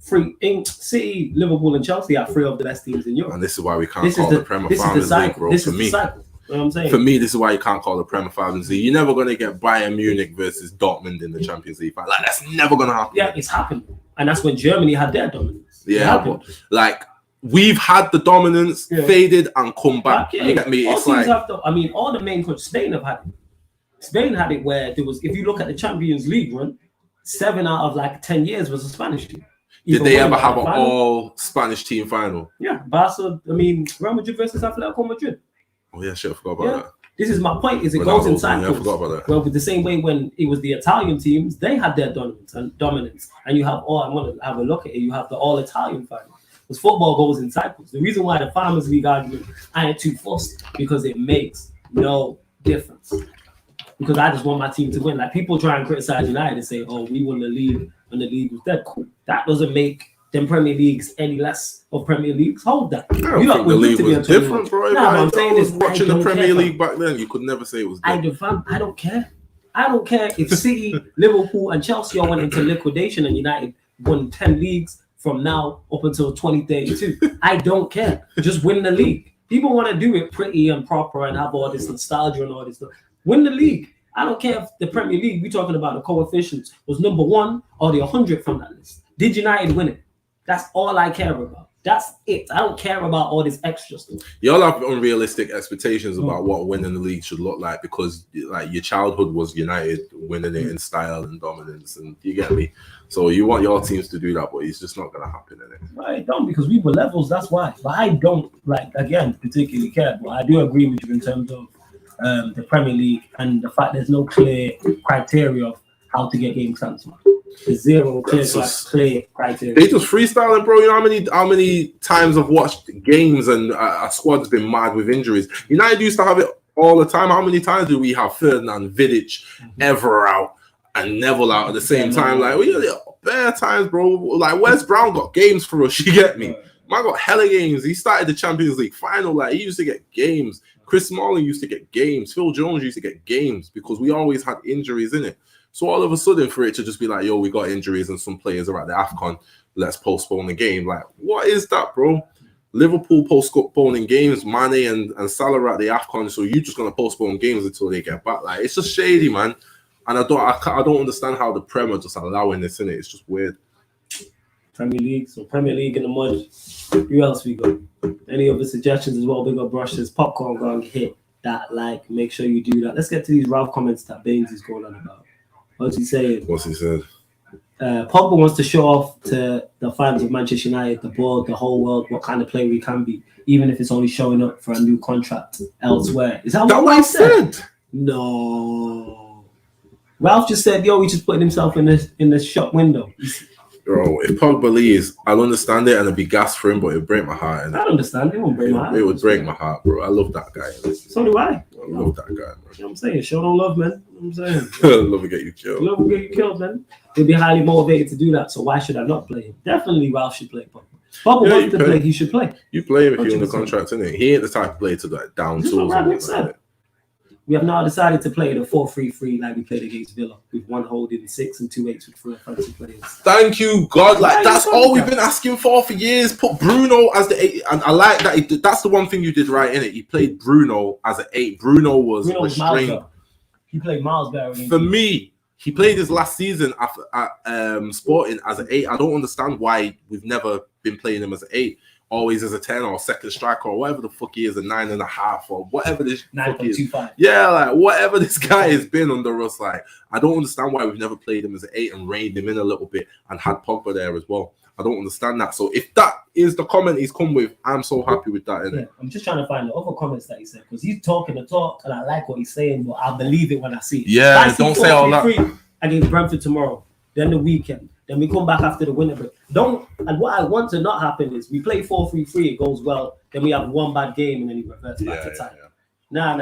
City, Liverpool, and Chelsea are 3 of the best teams in Europe. And this is why we can't call the Premier Farmers League, bro. This is the cycle. You know what I'm saying? For me, this is why you can't call the Premier Farmers League. You're never going to get Bayern Munich versus Dortmund in the Champions League. Like, that's never going to happen. Yeah, it's happened. And that's when Germany had their dominance. Yeah, but like, we've had the dominance, faded, and come back. Okay. You get me? It's all the main countries, Spain have had it. Spain had it where there was, if you look at the Champions League run, 7 out of like 10 years was a Spanish team. Did they ever have an all Spanish team final? Yeah, Real Madrid versus Atletico Madrid. Oh yeah, shit, I forgot about that. This is my point. It goes in cycles. Yeah, I forgot about that. Well, with the same way when it was the Italian teams, they had their dominance, and you have I'm going to have a look at it. You have the all Italian final. Because football goes in cycles. The reason why the Farmers League argument I ain't too fussed because it makes no difference. Because I just want my team to win. Like, people try and criticize United and say, "Oh, we won the league when the league was dead." Cool. That doesn't make them Premier Leagues any less of Premier Leagues. Hold that. I don't think the league was different, bro. I'm saying is, watching the Premier League back then, you could never say it was different. I don't care. I don't care if City, Liverpool, and Chelsea all went into liquidation and United won 10 leagues from now up until 2032. I don't care. Just win the league. People want to do it pretty and proper and have all this nostalgia and all this stuff. Win the league. I don't care if the Premier League, we're talking about the coefficients, was number 1 or the 100 from that list. Did United win it? That's all I care about. That's it. I don't care about all this extra stuff. Y'all have unrealistic expectations about what winning the league should look like because, like, your childhood was United winning it in style and dominance, and you get me. So you want your teams to do that, but it's just not going to happen in it. I don't, because we were levels. That's why. But I don't particularly care. But I do agree with you in terms of the Premier League and the fact there's no clear criteria of how to get games cancelled. There's zero clear criteria. They just freestyling, bro. You know how many times I've watched games and a squad's been mad with injuries. United used to have it all the time. How many times do we have Ferdinand, Vidic, Ever out, and Neville out at the same time? Like, we had bare times, bro. Like, Wes Brown got games for us. You get me? Man got hella games. He started the Champions League final. Like, he used to get games. Chris Smalling used to get games. Phil Jones used to get games because we always had injuries in it. So all of a sudden, for it to just be like, yo, we got injuries and some players are at the AFCON, let's postpone the game. Like, what is that, bro? Liverpool postponing games, Mane and Salah are at the AFCON, so you're just going to postpone games until they get back. Like, it's just shady, man. And I don't understand how the Prem are just allowing this in it. It's just weird. Premier League in the mud. Who else we got? Any other suggestions as well? Big up brushes, popcorn going hit that like. Make sure you do that. Let's get to these Ralph comments that Baines is going on about. What's he saying? What's he said? Pogba wants to show off to the fans of Manchester United, the board, the whole world, what kind of player we can be, even if it's only showing up for a new contract elsewhere. Is that what he said? No. Ralph just said, yo, he's just putting himself in the shop window. Bro, if Pogba leaves, I'll understand it and it'd be gas for him, but it'd break my heart. I understand. It won't break my heart. It would break my heart, bro. I love that guy. So do I. I love that guy, bro. You know what I'm saying? Show no love, man. You know what I'm saying? Love to get you killed. Love to get you killed, man. He'll be highly motivated to do that, so why should I not play him? Definitely Ralph should play Pogba. Pogba wants to play, he should play. You play him if you're in the contract, innit? He ain't the type of player to like down tools. We have now decided to play the 4-3-3 like we played against Villa, with 1 holding 6 and 2 8s with 3 offensive players. Thank you, God. Like, that's all we've been asking for years. Put Bruno as the 8, and I like that. That's the one thing you did right in it. You played Bruno as an 8. Bruno was restrained. He played miles better. For me, he played his last season at Sporting as an 8. I don't understand why we've never been playing him as an 8. Always as a 10 or second striker or whatever the fuck he is, a 9.5 or whatever this 9.25. Yeah, like whatever this guy has been under us, like I don't understand why we've never played him as an 8 and reined him in a little bit and had Pogba there as well. I don't understand that. So if that is the comment he's come with, I'm so happy with that. Innit? Yeah, I'm just trying to find the other comments that he said because he's talking the talk and I like what he's saying, but I believe it when I see it. Yeah, don't say all that. Against Brentford tomorrow, then the weekend. Then we come back after the winter break. And what I want to not happen is we play 4-3-3, it goes well, then we have 1 bad game and then he reverts back to time. Nah.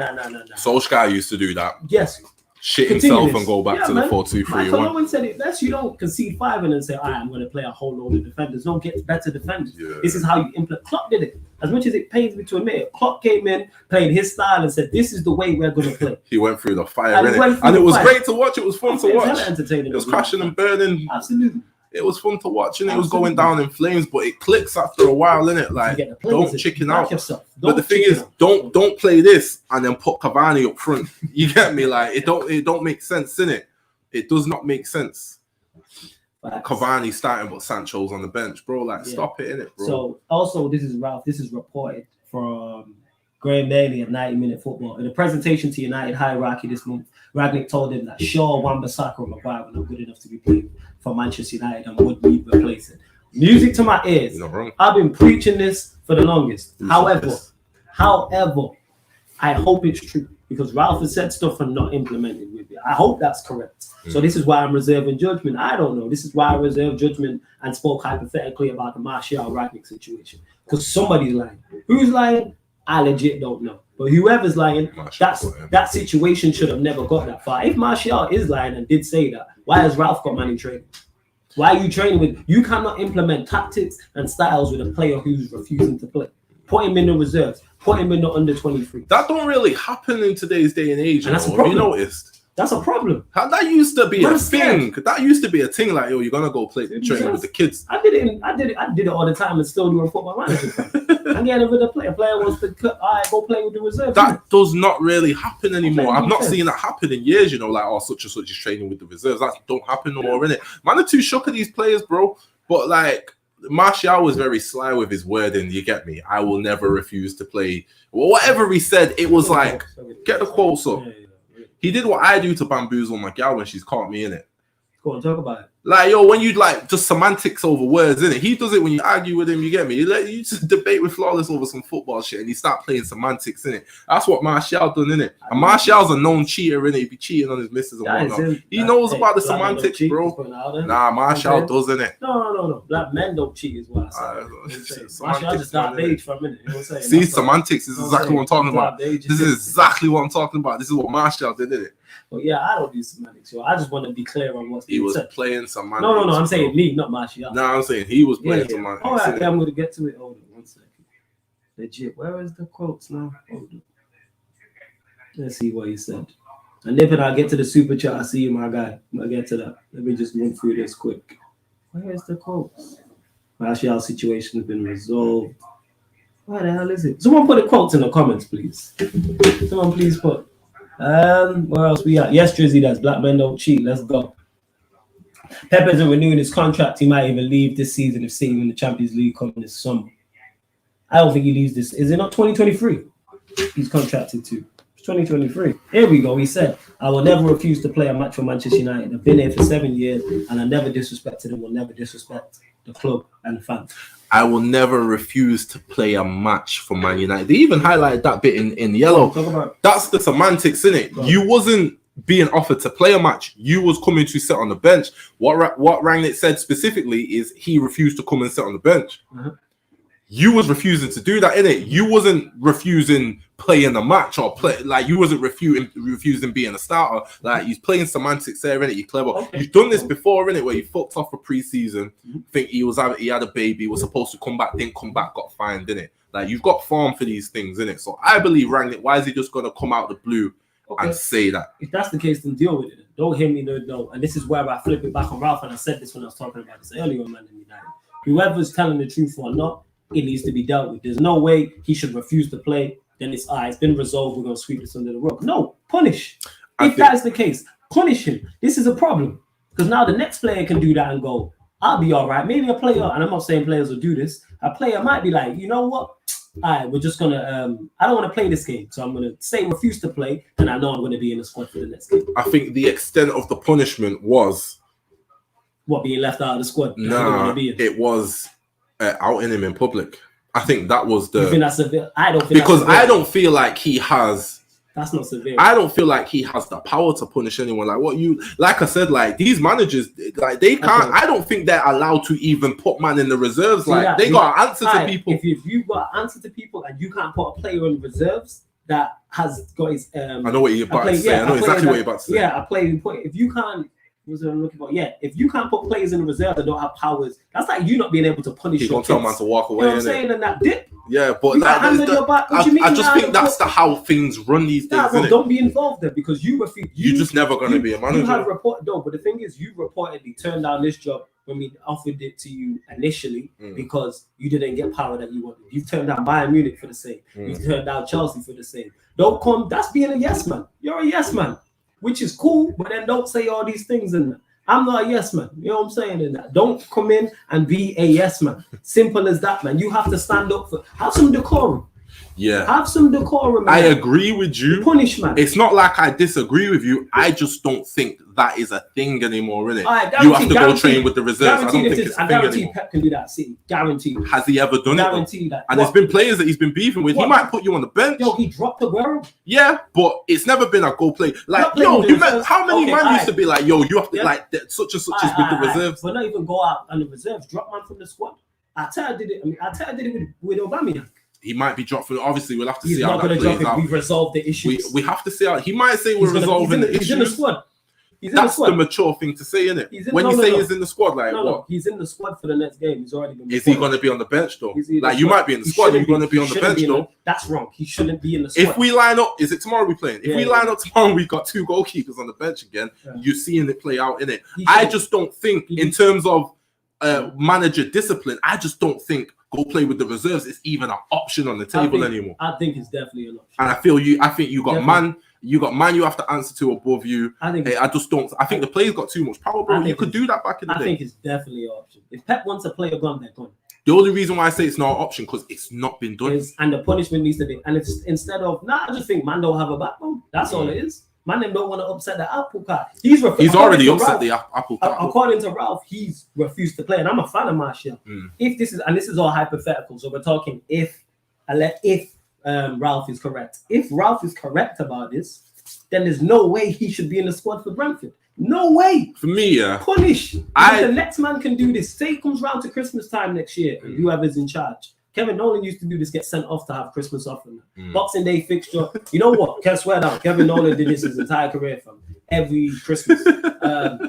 Solskjaer used to do that. Yes. Shit himself and go back to the 4-2-3-1. Michael Owen said it best. You don't concede 5 and then say, all right, I'm going to play a whole load of defenders. Don't get better defenders. Yeah. This is how you implement. Klopp did it. As much as it pains me to admit it, Klopp came in, played his style and said, this is the way we're going to play. He went through the fire, and it was great to watch. It was fun to watch. Entertaining. It was crashing and burning. Absolutely. It was fun to watch, and it was going down in flames. But it clicks after a while, innit? Like, don't chicken out. But the thing is, don't play this and then put Cavani up front. You get me? Like, it don't make sense, innit? It does not make sense. Cavani starting, but Sancho's on the bench, bro. Like, stop it, innit, bro? So, also, this is Ralph. This is reported from Graham Bailey of 90-Minute Football. In a presentation to United hierarchy this month, Rangnick told him that Shaw, Wan-Bissaka, and Maguire were not good enough to be played for Manchester United and would be replaced. Music to my ears. You're not wrong. I've been preaching this for the longest. However, I hope it's true because Ralph has said stuff and not implemented with it. I hope that's correct. So this is why I'm reserving judgment. I don't know. This is why I reserve judgment and spoke hypothetically about the Martial Rangnick situation because somebody's lying. Who's lying? I legit don't know. But whoever's lying, that situation should have never got that far. If Martial is lying and did say that, why has Ralph got man in training? Why are you training with? You cannot implement tactics and styles with a player who's refusing to play. Put him in the reserves. Put him in the under 23. That don't really happen in today's day and age. And that's a problem. Have you noticed? That's a problem. That used to be a thing. That used to be a thing. Like, yo, you're gonna go play training with the kids. I did it all the time and still doing football manager. I'm getting with a player. Player wants to go play with the reserve. That does not really happen anymore. I've not seen that happen in years. You know, like such and such is training with the reserves. That don't happen no more, innit? Man, are too shook at these players, bro. But like, Martial was very sly with his wording. You get me? I will never refuse to play. Well, whatever he said, it was like, get the quotes up. He did what I do to bamboozle my gal when she's caught me in it. Go on, talk about it. Like, yo, when you like just semantics over words, innit? He does it when you argue with him, you get me? You just debate with Flawless over some football shit and you start playing semantics, innit? That's what Martial done, innit? And Martial's a known cheater, innit? He be cheating on his missus and whatnot. He knows about the semantics, bro. Nah, Martial does, innit? No. Black men don't cheat is what I said. Martial just got beige for a minute. You know what I'm saying? See, semantics is exactly what I'm talking about. This is exactly what I'm talking about. This is what Martial did, innit? But yeah, I don't do semantics, yo. I just want to be clear on what's he was said. Playing semantics. No. I'm saying me, not Martial. No, I'm saying he was playing semantics. All right, I'm going to get to it. Hold on 1 second. Legit, where is the quotes now? Hold on. Let's see what he said. And if I get to the super chat, I see you, my guy. I'll get to that. Let me just run through this quick. Where is the quotes? Martial's situation has been resolved. Where the hell is it? Someone put the quotes in the comments, please. Someone please put. Where else we at? Yes, Drizzy, that's black men don't cheat. Let's go. Pep isn't renewing his contract. He might even leave this season if City win the Champions League coming this summer. I don't think he leaves this. Is it not 2023? He's contracted to. It's 2023. Here we go. He said, I will never refuse to play a match for Manchester United. I've been here for 7 years and I never disrespected him. Will never disrespect the club and the fans. I will never refuse to play a match for Man United. They even highlighted that bit in yellow. That's the semantics, innit? You wasn't being offered to play a match. You was coming to sit on the bench. What Rangnick said specifically is he refused to come and sit on the bench. You was refusing to do that, innit? You wasn't refusing playing a match or play like you wasn't refusing being a starter. Like you're playing semantics there, innit? You're clever. Okay. You've done this before, innit? Where you fucked off for pre-season. Think he had a baby, was supposed to come back, didn't come back, got fined, innit? Like you've got form for these things, innit? So I believe Rangnick. Why is he just gonna come out the blue and say that? If that's the case, then deal with it. Don't hear me, no. And this is where I flip it back on Ralph. And I said this when I was talking about this earlier on Man United. Whoever's telling the truth or not, it needs to be dealt with. There's no way he should refuse to play. Then it's been resolved. We're going to sweep this under the rug. No, punish. If that is the case, punish him. This is a problem because now the next player can do that and go, I'll be all right. Maybe a player, and I'm not saying players will do this. A player might be like, you know what? All right, we're just going to, I don't want to play this game. So I'm going to say refuse to play. And I know I'm going to be in the squad for the next game. I think the extent of the punishment was. What, being left out of the squad? Nah, it was. Outing him in public. I think that was the. You think that's severe? I don't think because I don't feel like he has. That's not severe. I don't feel like he has the power to punish anyone. Like I said, like these managers, like they can't. I don't think they're allowed to even put man in the reserves. Like they got to answer to people. If you got to answer to people and you can't put a player in reserves that has got his. I know what you're about to say. I know exactly what you're about to say. Yeah, if you can't. Was what I'm looking for. Yeah, if you can't put players in the reserve that don't have powers, that's like you not being able to punish. You gonna tell man to walk away. You know what I'm saying? And that dip. Yeah, but I just think that's how things run these days. Don't be involved there because you refuse. You're just never gonna be a manager. You have but the thing is, you reportedly turned down this job when we offered it to you initially because you didn't get power that you wanted. You've turned down Bayern Munich for the same. You've turned down Chelsea for the same. Don't come. That's being a yes man. You're a yes man, which is cool, but then don't say all these things in that. I'm not a yes man. You know what I'm saying in that? Don't come in and be a yes man. Simple as that, man. You have to stand up for. Have some decorum. Yeah. Have some decorum. Man. I agree with you. Punish, man. It's not like I disagree with you. I just don't think that is a thing anymore, innit? Right, you have to go train with the reserves. I don't think it's a thing guarantee anymore. Pep can do that. See, guarantee. Has he ever done guarantee it? That. And there's been players that he's been beefing with. He might put you on the bench. Yo, he dropped Aguero. Yeah, but it's never been a go play. Like, yo, how many man used to be like, yo, you have to like such and such is with the reserves. But not even go out on the reserves. Drop man from the squad. Arteta did it. Arteta did it with Aubameyang. He might be dropped from. Obviously, we'll have to see how that plays out. We've resolved the issues. We have to see how. He might say we're resolving the issues. He's in the squad. That's the mature thing to say, isn't it? When you say he's in the squad, like what? He's in the squad for the next game. He's already been. Is he going to be on the bench though? Like you might be in the squad, you're going to be on the bench though. That's wrong. He shouldn't be in the squad. If we line up, is it tomorrow we playing? If we line up tomorrow, we've got 2 goalkeepers on the bench again. You're seeing it play out in it. I just don't think, in terms of manager discipline, I just don't think go play with the reserves is even an option on the table anymore. I think it's definitely an option. And I think you got definitely. You have to answer to above you. I think the players got too much power, bro. You could do that back in the day. I think it's definitely an option. If Pep wants a player gone, they're gone. The only reason why I say it's not an option because it's not been done. And the punishment needs to be. And it's instead of I just think man don't have a backbone. That's all it is. Man don't want to upset the apple cart. He's already upset the apple cart. According to Ralph, he's refused to play, and I'm a fan of Martial. If this is all hypothetical, so we're talking if Ralph is correct. If Ralph is correct about this, then there's no way he should be in the squad for Brentford. No way. For me, yeah. Punish. The next man can do this. Say it comes round to Christmas time next year, and whoever's in charge. Kevin Nolan used to do this, get sent off to have Christmas off. And Boxing Day fixture. You know what? Can't swear down. Kevin Nolan did this his entire career from every Christmas.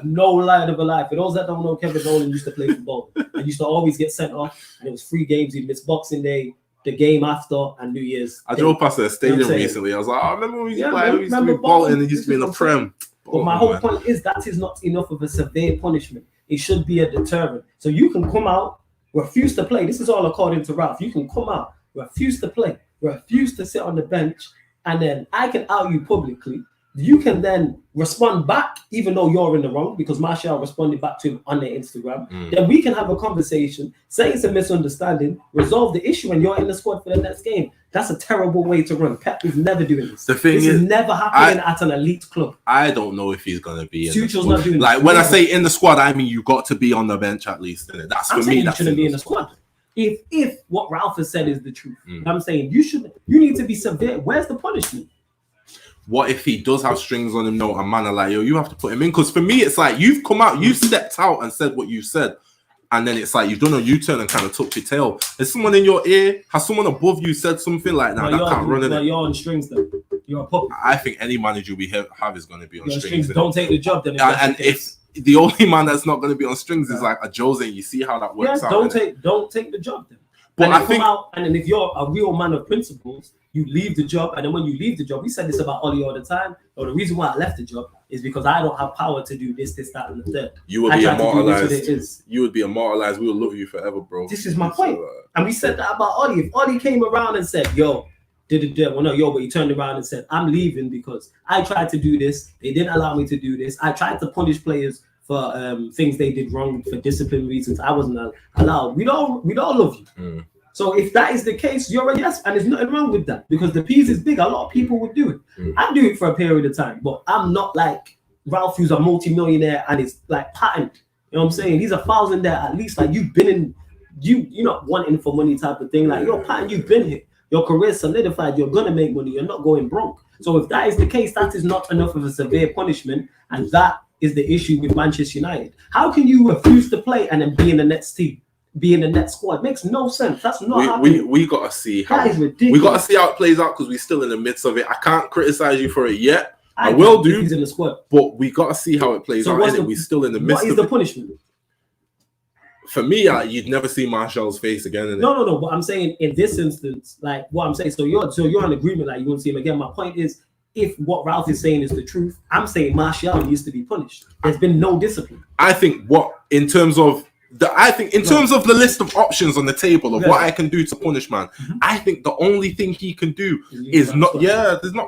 No lie of a lie. For those that don't know, Kevin Nolan used to play football. He used to always get sent off, and it was 3 games. He'd miss Boxing Day, the game after, and New Year's. I drove past a stadium recently. I was like, I remember when we used to be Bolton and he used to be in the Prem. But my whole point is that is not enough of a severe punishment. It should be a deterrent. So you can come out, refuse to play. This is all according to Ralph. You can come out, refuse to play, refuse to sit on the bench, and then I can out you publicly. You can then respond back, even though you're in the wrong, because Martial responded back to him on their Instagram. Then we can have a conversation, say it's a misunderstanding, resolve the issue, and you're in the squad for the next game. That's a terrible way to run. Pep is never doing this. The thing this is never happening at an elite club. I don't know if he's gonna be in the squad. Not doing like when I say in the squad, I mean you got to be on the bench at least. Innit? That's for me. You shouldn't be in the squad. If what Ralph has said is the truth, I'm saying you need to be severe. Where's the punishment? What if he does have strings on him? No, a man are like, yo, you have to put him in. Because for me, it's like you've come out, you've stepped out and said what you said. And then it's like you've done a U-turn and kind of tucked your tail. Has someone in your ear, has someone above you said something like that? That can't run in it. You're on strings though. You're a puppet. I think any manager we have is going to be on strings. Don't take the job then. And if the only man that's not going to be on strings is like a Jose, you see how that works out. Don't take the job then. But I think, and then if you're a real man of principles, you leave the job, and then when you leave the job, we said this about Oli all the time. Or the reason why I left the job is because I don't have power to do this, that, and the third. You would be immortalized. You would be immortalized. We will love you forever, bro. This is my point. And we said that about Oli. If Oli came around and said, but he turned around and said, I'm leaving because I tried to do this. They didn't allow me to do this. I tried to punish players for things they did wrong for discipline reasons. I wasn't allowed. We don't love you. So if that is the case, you're a yes, and there's nothing wrong with that because the piece is big. A lot of people would do it. I do it for a period of time, but I'm not like Ralph, who's a multi-millionaire and it's like patent. You know what I'm saying? He's a thousandaire at least. Like you've been in, you're not wanting for money type of thing. Like you're patent, you've been here. Your career solidified. You're gonna make money. You're not going broke. So if that is the case, that is not enough of a severe punishment, and that is the issue with Manchester United. How can you refuse to play and then be in the next team? Be in the next squad makes no sense. That's not happening. We gotta see how that is ridiculous. We gotta see how it plays out because we're still in the midst of it. I can't criticize you for it yet. I will do. He's in the squad, but we gotta see how it plays out. We're still in the midst. What is the punishment? For me, you'd never see Martial's face again. No. But I'm saying in this instance, like what I'm saying. So you're in agreement, like you won't see him again. My point is, if what Ralph is saying is the truth, I'm saying Martial needs to be punished. There's been no discipline. I think in terms of I think in terms of the list of options on the table of Yeah. what I can do to punish man, I think the only thing he can do is not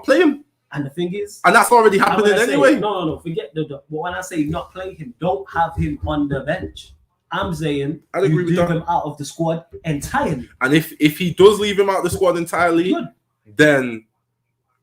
play him. And the thing is, And that's already and when happening I say- anyway. No. Forget but when I say not play him, don't have him on the bench. I'm saying I'd agree you with leave that. him out of the squad entirely. And if he does leave him out of the squad entirely, Good. then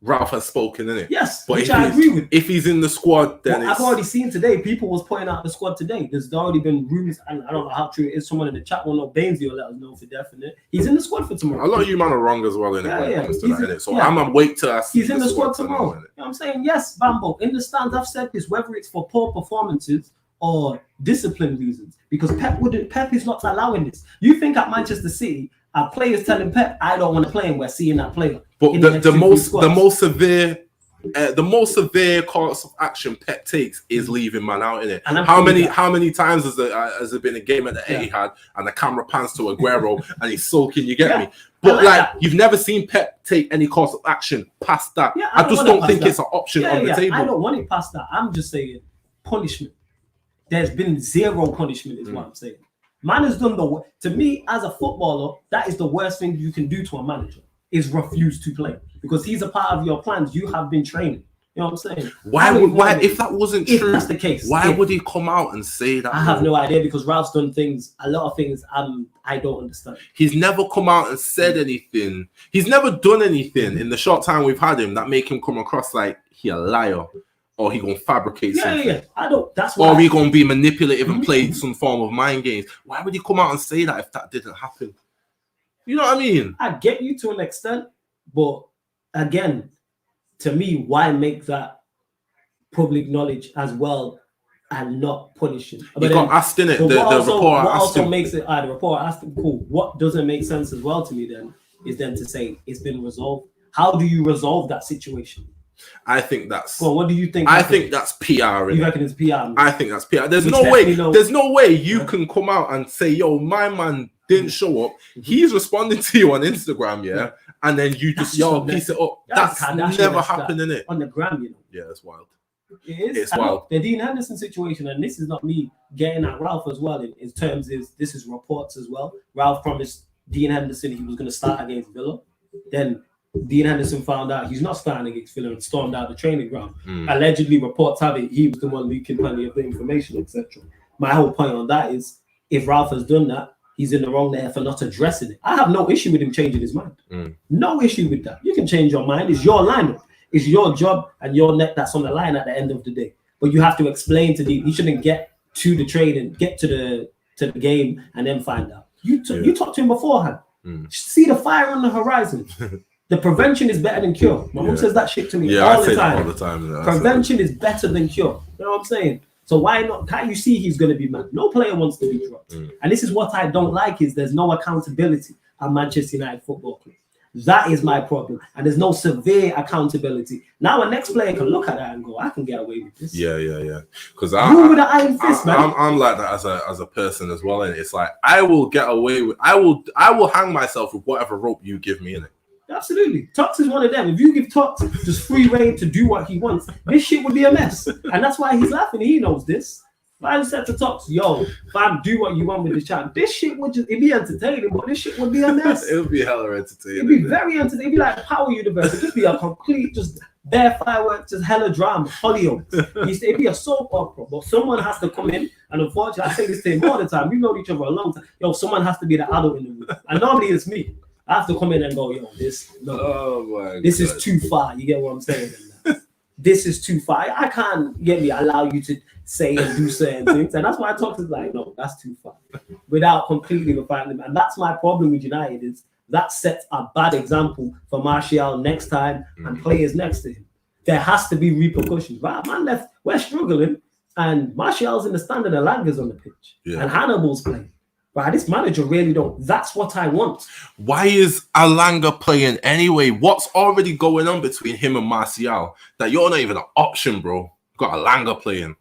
Ralph has spoken, innit? Yes, But which if I he's- agree with. If he's in the squad, then Well, I've already seen today, people was pointing out the squad today. There's already been rumors, and I don't know how true it is. Someone in the chat will know. Bainesy will let us know for definite. He's in the squad for tomorrow. a lot of you man are wrong as well, innit? Yeah, when yeah. it comes to He's that, in- innit? So yeah. I'm gonna wait till I see He's in the squad to know, tomorrow. innit? You know what I'm saying? Yes, Bambo. In the stands, I've said this, whether it's for poor performances or discipline reasons, because Pep is not allowing this. You think at Manchester City, our players telling Pep, I don't want to play, and we're seeing that player. But in the next 2-3 squads. the most severe course of action Pep takes is leaving man out in it. And I'm How cool with many that. how many times has there been a game at the Etihad and the camera pans to Aguero and he's sulking? You get Yeah, me? But like like that. you've never seen Pep take any course of action past that. Yeah, I just want don't it think past it's an option that. on the table. I don't want it past that. I'm just saying punishment. There's been zero punishment, is what I'm saying. Man has done to me as a footballer, that is the worst thing you can do to a manager is refuse to play because he's a part of your plans. You have been training. You know what I'm saying? Why if that wasn't if true, that's the case, why would he come out and say that? I have no idea because Ralph's done a lot of things I don't understand. He's never come out and said anything. He's never done anything in the short time we've had him that make him come across like he a liar or he gonna fabricate something. Yeah. I don't. That's why. Or he gonna be manipulative and play some form of mind games. Why would he come out and say that if that didn't happen? You know what I mean? I get you to an extent, but again, to me, why make that public knowledge as well and not punish him? He got asked in it. The reporter what asked also him. makes it the reporter asked him, cool. What doesn't make sense as well to me then is then to say it's been resolved. How do you resolve that situation? I think that's. Well, what do you think? I think that's PR. You reckon it's PR? I think that's PR. There's Which no way. definitely no- There's no way you can come out and say, "Yo, my man didn't show up." He's responding to you on Instagram, yeah, and then you That's just yo just piece it up. That's That's Kardashian, never that's happened, innit? on the gram, you know. Yeah, it's wild. It is. It's And wild. look, the Dean Henderson situation, and this is not me getting at Ralph as well. In terms is this is reports as well. Ralph promised Dean Henderson he was going to start against Villa. Then Dean Henderson found out he's not starting against Villa and stormed out the training ground. Allegedly, reports have it he was the one leaking plenty of the information, etc. My whole point on that is if Ralph has done that, he's in the wrong there for not addressing it. I have no issue with him changing his mind. No issue with that. You can change your mind. It's your lineup. It's your job and your neck that's on the line at the end of the day. But you have to explain to Dean. He shouldn't get to the training, get to the game, and then find out. You talked to him beforehand. See the fire on the horizon. The prevention is better than cure. My mom says that shit to me all the time. All the time. Prevention is better than cure. You know what I'm saying? So why not? Can't you see he's going to be mad? No player wants to be dropped. And this is what I don't like is there's no accountability at Manchester United Football Club. That is my problem. And there's no severe accountability. Now a next player can look at that and go, I can get away with this. Yeah. Because Rule with an iron fist, man. I'm like that as a person as well, and it's like I will get away with. I will hang myself with whatever rope you give me in it. Absolutely. Tox is one of them. If you give Tox just free reign to do what he wants, this shit would be a mess. And that's why he's laughing. He knows this. If I said to Tox, yo, fam, do what you want with the chat, this shit would it'd be entertaining, but this shit would be a mess. It would be hella entertaining. It'd be very entertaining. It'd be like Power Universe. It'd just be a complete, just bare fireworks, just hella drama, Hollywood. It'd be a soap opera, but someone has to come in. And unfortunately, I say this to him all the time. We've known each other a long time. Yo, someone has to be the adult in the room. And normally it's me. I have to come in and go, yo, this is too far. You get what I'm saying? This is too far. I can't allow you to say and do certain things. And that's why I talk to like, no, that's too far. Without completely refining them. And that's my problem with United is that sets a bad example for Martial next time and players next to him. There has to be repercussions. Right, man left, we're struggling. And Martial's in the stand and the Langer's on the pitch. Yeah. And Hannibal's playing. Right, this manager really don't. That's what I want. Why is Alanga playing anyway? What's already going on between him and Martial that you're not even an option, bro? You've got Alanga playing.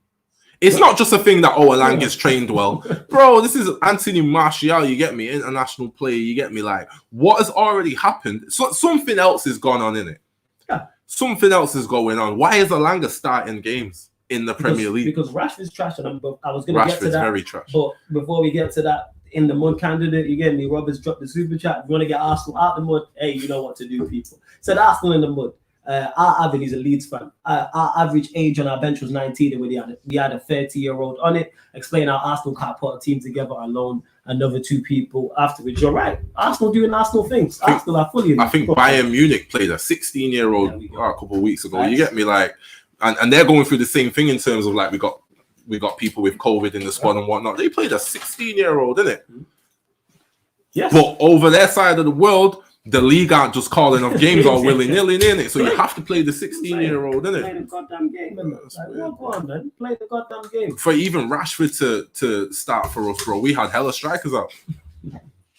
It's not just a thing that Alanga's trained well, bro. This is Anthony Martial. You get me, international player. You get me. Like what has already happened? So something else is going on in it. Yeah, something else is going on. Why is Alanga starting games? in the Premier League. Because Rashford's trash, and I was going to get to that. Very trash. But before we get to that, in the mud candidate, you get me. Roberts dropped the super chat. If you want to get Arsenal out the mud, hey, you know what to do, people. Said Arsenal in the mud. Our average is a Leeds fan. Our average age on our bench was 19, and we had a 30-year-old on it. Explain how Arsenal can't put a team together alone. Another 2 people afterwards. You're right. Arsenal doing Arsenal things. Arsenal are fully. I think Bayern Munich played a 16-year-old a couple of weeks ago. Right. You get me, like, and they're going through the same thing in terms of like we got people with COVID in the squad and whatnot. They played a 16-year-old, didn't it? Yes. But over their side of the world, the league aren't just calling off games all willy-nilly, innit? So you have to play the 16-year-old, innit? Play the goddamn game, man. Like, go on, man. Play the goddamn game. For even Rashford to start for us, bro, we had hella strikers out.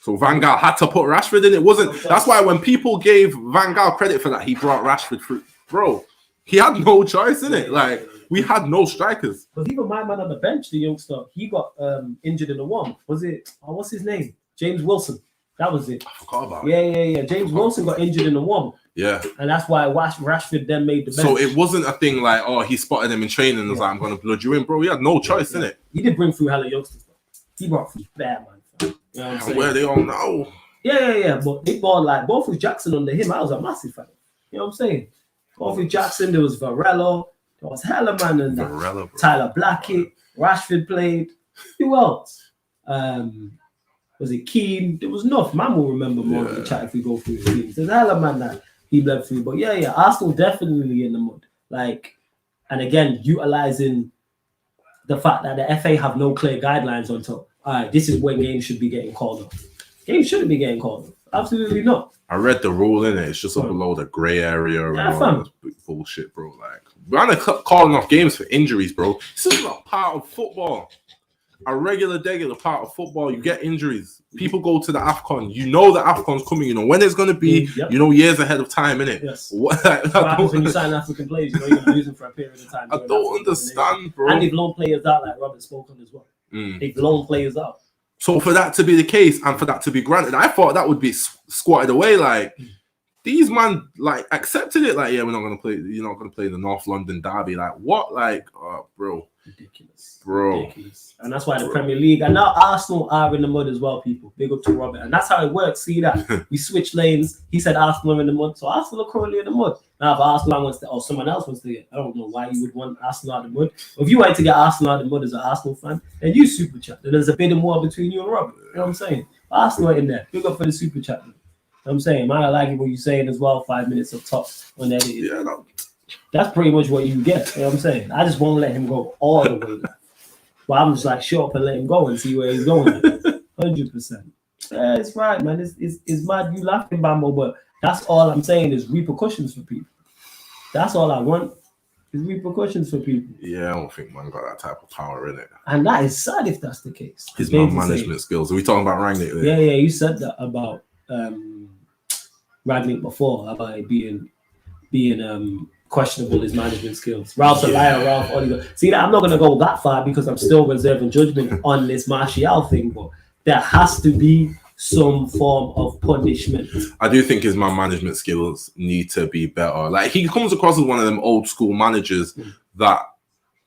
So Van Gaal had to put Rashford in. It wasn't. That's why when people gave Van Gaal credit for that, he brought Rashford through. Bro, he had no choice, innit? Like, we had no strikers. Because even my man on the bench, the youngster, he got injured in the warm. Was it? Oh, what's his name? James Wilson. That was it. I forgot about it. Yeah. James Wilson got injured in the warm. Yeah. And that's why Rashford then made the bench. So it wasn't a thing like, oh, he spotted him in training and was like, I'm going to blood you in, bro. He had no choice, innit? He did bring through hella youngsters, though. He brought through bad, man. You know what I'm saying? Where they all now? Yeah. But they bought like both with Jackson under him. I was a massive fan. You know what I'm saying? Both with Jackson, there was Varela. There was hella man and that. Tyler Blackett. Rashford played. Who else? Was it Keane? There was enough. Man will remember more of the chat if we go through the teams. There's a hella man that he bled through. But yeah, Arsenal definitely in the mud. Like, and again, utilizing the fact that the FA have no clear guidelines on top. All right, this is when games should be getting called off. Games shouldn't be getting called off. Absolutely not. I read the rule in it. It's just below the grey area. That's bullshit, bro. Like, we're not calling off games for injuries, bro. This is not part of football. A regular part of football, you get injuries. People go to the AFCON. You know the AFCON's coming. You know when it's going to be. Yep. You know years ahead of time, innit? Yes. What happens when you sign African players? You know you're going to use them for a period of time. I don't understand, bro. And they've loaned players out, like Robert spoke on as well. They've loaned players out. So for that to be the case and for that to be granted, I thought that would be squatted away. Like, these man like accepted it. Like, yeah, we're not going to play. You're not going to play the North London derby. Like, what? Like, bro. Ridiculous. Bro. And that's why the Premier League and now Arsenal are in the mud as well, people. Big up to Robert. And that's how it works. See that? We switch lanes. He said Arsenal are in the mud. So Arsenal are currently in the mud. Now if Arsenal wants to, or someone else wants to get, I don't know why you would want Arsenal out of the mud. If you want to get Arsenal out of the mud as an Arsenal fan, then you super chat. Then there's a bit more between you and Robert. You know what I'm saying? Arsenal are in there. Big up for the super chat. You know what I'm saying? Man, I like it what you're saying as well. 5 minutes of top on that. Yeah, no. That's pretty much what you get. You know what I'm saying? I just won't let him go all the way down. But I'm just like, shut up and let him go and see where he's going. 100%. Yeah, it's right, man. It's mad you laughing, Bambo, but that's all I'm saying is repercussions for people. That's all I want is repercussions for people. Yeah, I don't think man got that type of power in it. And that is sad if that's the case. His management skills. Are we talking about Rangnick? Yeah, you said that about Rangnick before, about it being questionable his management skills. Ralph Oliver. See that I'm not gonna go that far because I'm still reserving judgment on this Martial thing, but there has to be some form of punishment. I do think his man management skills need to be better. Like he comes across as one of them old school managers that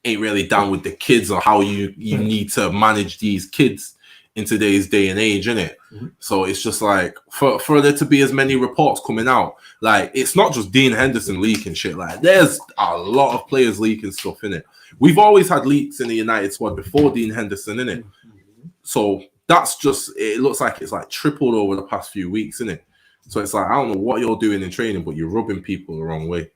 ain't really down with the kids or how you need to manage these kids in today's day and age, innit? So it's just like for there to be as many reports coming out, like it's not just Dean Henderson leaking shit. Like there's a lot of players leaking stuff, innit? We've always had leaks in the United squad before Dean Henderson, innit? So that's just, it looks like it's like tripled over the past few weeks, innit? So it's like, I don't know what you're doing in training, but you're rubbing people the wrong way.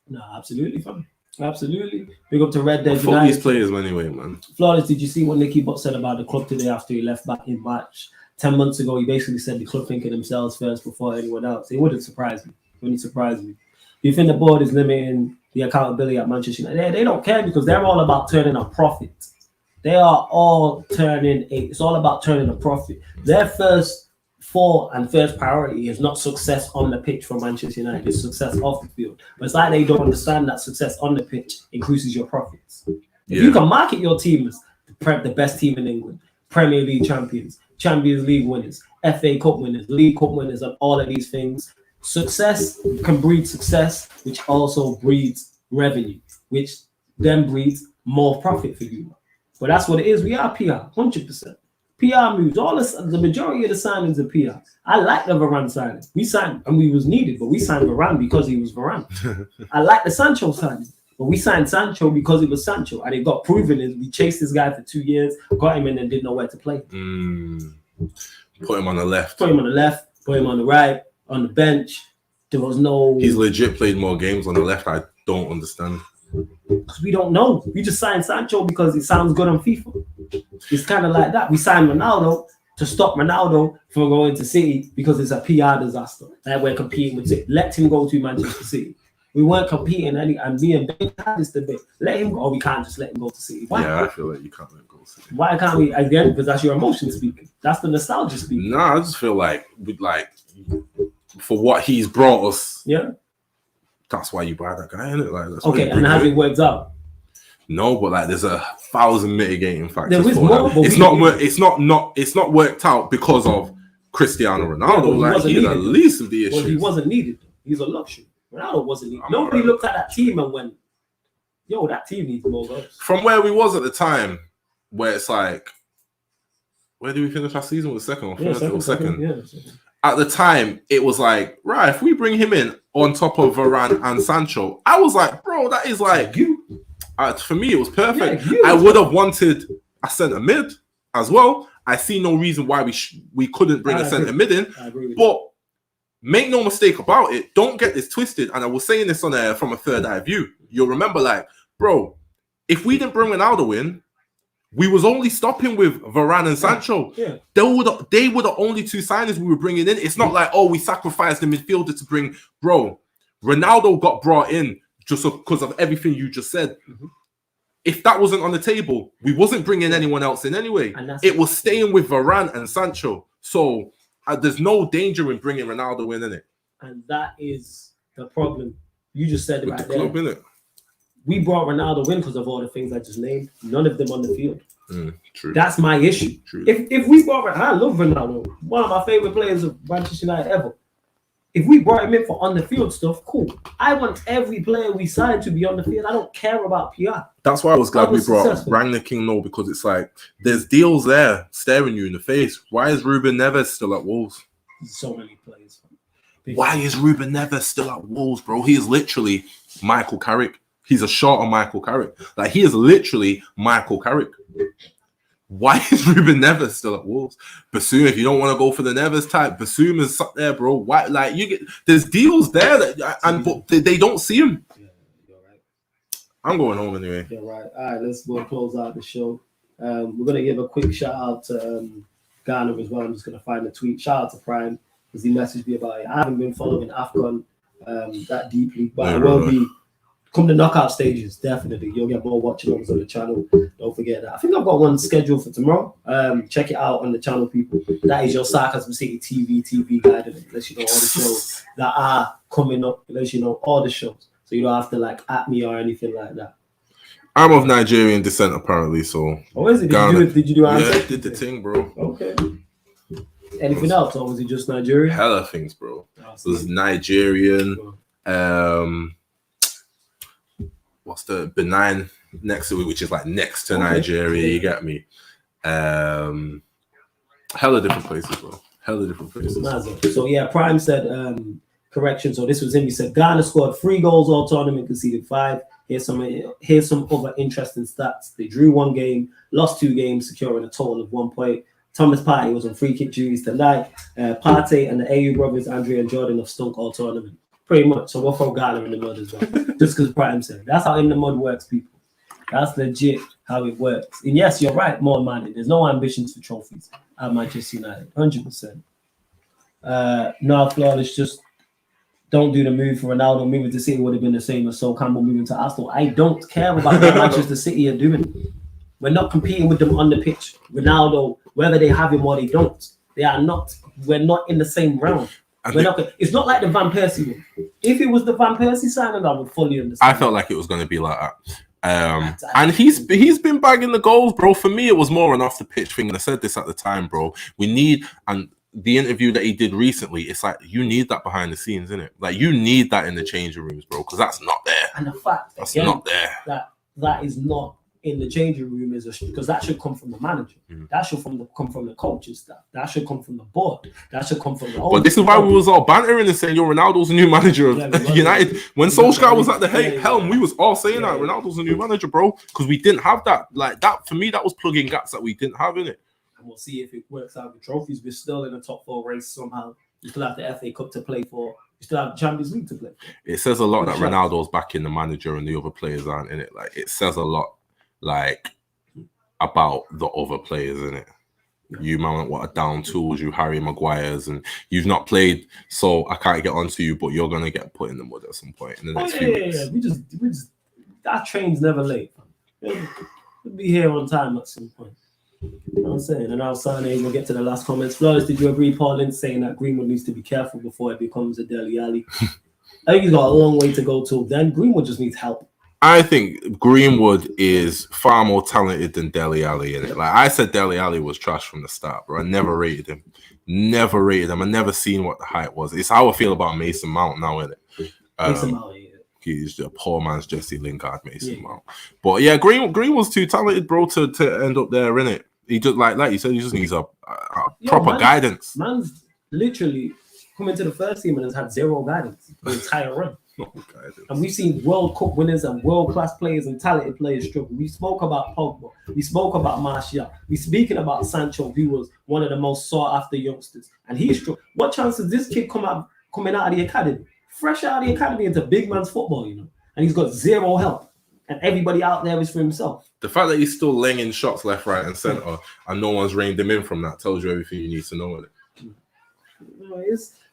No, absolutely, fam. Absolutely. Big up to Red Dead United. Fuck these players anyway, man. Flawless, did you see what Nicky Butt said about the club today after he left back in March? 10 months ago, he basically said the club thinking themselves first before anyone else. It wouldn't surprise me. It wouldn't surprise me. Do you think the board is limiting the accountability at Manchester United? They don't care because they're all about turning a profit. They are all it's all about turning a profit. Their first priority is not success on the pitch for Manchester United, it's success off the field. But it's like they don't understand that success on the pitch increases your profits. If you can market your team as the best team in England, Premier League champions, Champions League winners, FA Cup winners, League Cup winners, and all of these things, success can breed success, which also breeds revenue, which then breeds more profit for you. But that's what it is. We are PR, 100%. PR moves. The majority of the signings are PR. I like the Varane signing. We signed, and we was needed, but we signed Varane because he was Varane. I like the Sancho signing, but we signed Sancho because he was Sancho, and it got proven. We chased this guy for 2 years, got him in, and didn't know where to play. Put him on the left. Put him on the left. Put him on the right. On the bench. There was no. He's legit played more games on the left. I don't understand. Because we don't know. We just signed Sancho because it sounds good on FIFA. It's kind of like that. We signed Ronaldo to stop Ronaldo from going to City because it's a PR disaster. That we're competing with City. Let him go to Manchester City. We weren't competing and me and Ben had this debate. Let him go. Or we can't just let him go to City. Why? Yeah, I feel like you can't let him go to City. Why can't we? Again, because that's your emotion speaking. That's the nostalgia speaking. No, I just feel like for what he's brought us. Yeah. That's why you buy that guy, innit? Like, that's okay, and has it worked out? No, but like, there's 1,000 mitigating factors. There is more. It's not worked out because of Cristiano Ronaldo. Yeah, like he's the least of the issues. Well, he wasn't needed. He's a luxury. Ronaldo wasn't needed. Nobody looked at that team and went, "Yo, that team needs more goals." From where we was at the time, where it's like, where did we finish our season? Was second or first? Second. Yeah. At the time, it was like, right, if we bring him in on top of Varane and Sancho, I was like, bro, that is like you. For me, it was perfect. Yeah, I would have wanted a centre mid as well. I see no reason why we couldn't bring a centre mid in. But make no mistake about it. Don't get this twisted. And I was saying this from a third eye view. You'll remember, like, bro, if we didn't bring Ronaldo in, we was only stopping with Varane and Sancho. Yeah. They were the only two signings we were bringing in. It's not like, oh, we sacrificed the midfielder to bring. Bro, Ronaldo got brought in just because of everything you just said. Mm-hmm. If that wasn't on the table, we wasn't bringing anyone else in anyway. It was staying with Varane and Sancho. So there's no danger in bringing Ronaldo in, innit? And that is the problem. You just said it with right the club, there. Innit? We brought Ronaldo in because of all the things I just named. None of them on the field. True. That's my issue. True. If we brought Ronaldo, I love Ronaldo. One of my favorite players of Manchester United ever. If we brought him in for on the field stuff, cool. I want every player we sign to be on the field. I don't care about PR. That's why I was glad we brought Rangnick in, though, because it's like there's deals there staring you in the face. Why is Ruben Neves still at Wolves? So many players. Why is Ruben Neves still at Wolves, bro? He is literally Michael Carrick. He's a short on Michael Carrick. Like, he is literally Michael Carrick. Why is Ruben Neves still at Wolves? Bassoon, if you don't want to go for the Neves type, Bassoon is up there, bro. Why? Like, there's deals there, but they don't see him. Yeah, you're right. I'm going home anyway. You're right. All right, let's go and close out the show. We're going to give a quick shout out to Ghana as well. I'm just going to find the tweet. Shout out to Prime, because he messaged me about it. I haven't been following AFCON that deeply, but I will be. Come to knockout stages, definitely. You'll get more watching on the channel. Don't forget that. I think I've got one scheduled for tomorrow. Check it out on the channel, people. That is your Sarcasm City TV guide. It lets you know all the shows that are coming up. It lets you know all the shows. So you don't have to like at me or anything like that. I'm of Nigerian descent, apparently. So. Oh, is it? Did you do answer? Yeah, did the thing, bro. Okay. Anything else, or was it just Nigerian? Hella things, bro. It was Nigerian. What's the Benin next to it, which is like next to Nigeria, you get me? Hella different places, bro. Hella different places. So yeah, Prime said, correction, so this was him. He said Ghana scored 3 goals all tournament, conceded 5. Here's some other interesting stats. They drew 1 game, lost 2 games, securing a total of 1 point. Thomas Partey was on free kick duties tonight. Partey and the AU brothers, Andrea and Jordan, have stunk all tournament. Pretty much. So we'll throw Ghana in the mud as well. Just because Prime said. That's how in the mud works, people. That's legit how it works. And yes, you're right, more money. There's no ambitions for trophies at Manchester United. 100%. No, Flawless, just don't do the move for Ronaldo. Moving to City would have been the same as Sol Campbell moving to Arsenal. I don't care about what Manchester City are doing. We're not competing with them on the pitch. Ronaldo, whether they have him or they don't, they are not. We're not in the same round. It's not like the Van Persie one. If it was the Van Persie signing, I would fully understand. I felt like it was going to be like that. And he's been bagging the goals, bro. For me, it was more an off the pitch thing. And I said this at the time, bro. We need, and the interview that he did recently, it's like you need that behind the scenes, innit? Like you need that in the changing rooms, bro, because that's not there. And the fact that's not there. That that is not in the changing room is because that should come from the manager. That should come from the coaching staff. That should come from the board. That should come from the. But this is why we was all bantering and saying, "Yo, Ronaldo's a new manager of United." When Solskjaer was at the helm, we was all saying that Ronaldo's a new manager, bro, because we didn't have that. Like that for me, that was plugging gaps that we didn't have in it. And we'll see if it works out with trophies. We're still in the top 4 race somehow. You still have the FA Cup to play for. You still have the Champions League to play for. It says a lot that Ronaldo's backing the manager and the other players aren't in it. Like it says a lot, like about the other players in it. You man, what a down tools, you Harry Maguires, and you've not played, so I can't get onto you, but you're gonna get put in the mud at some point in the next few weeks. We just that train's never late. We'll be here on time at some point. You know what I'm saying? And now Sane, we'll get to the last comments. Flores, did you agree, Paul Lynch, saying that Greenwood needs to be careful before it becomes a Dele Alli? I think he's got a long way to go till then. Greenwood just needs help. I think Greenwood is far more talented than Dele Alli in it. Like I said, Dele Alli was trash from the start, bro. I never rated him. I never seen what the hype was. It's how I feel about Mason Mount now, isn't it? Mason Mount, he's a poor man's Jesse Lingard, Mason Mount. But yeah, Greenwood's too talented, bro, to end up there, innit? He just like you said, he just needs a proper guidance. Man's literally come into the first team and has had zero guidance the entire run. And we've seen World Cup winners and world-class players and talented players struggle. We spoke about Pogba. We spoke about Martial. We're speaking about Sancho, who was one of the most sought-after youngsters. And he struggled. What chance does this kid coming out of the academy? Fresh out of the academy into big man's football, you know? And he's got zero help. And everybody out there is for himself. The fact that he's still laying shots left, right, and centre, and no one's reined him in from that tells you everything you need to know.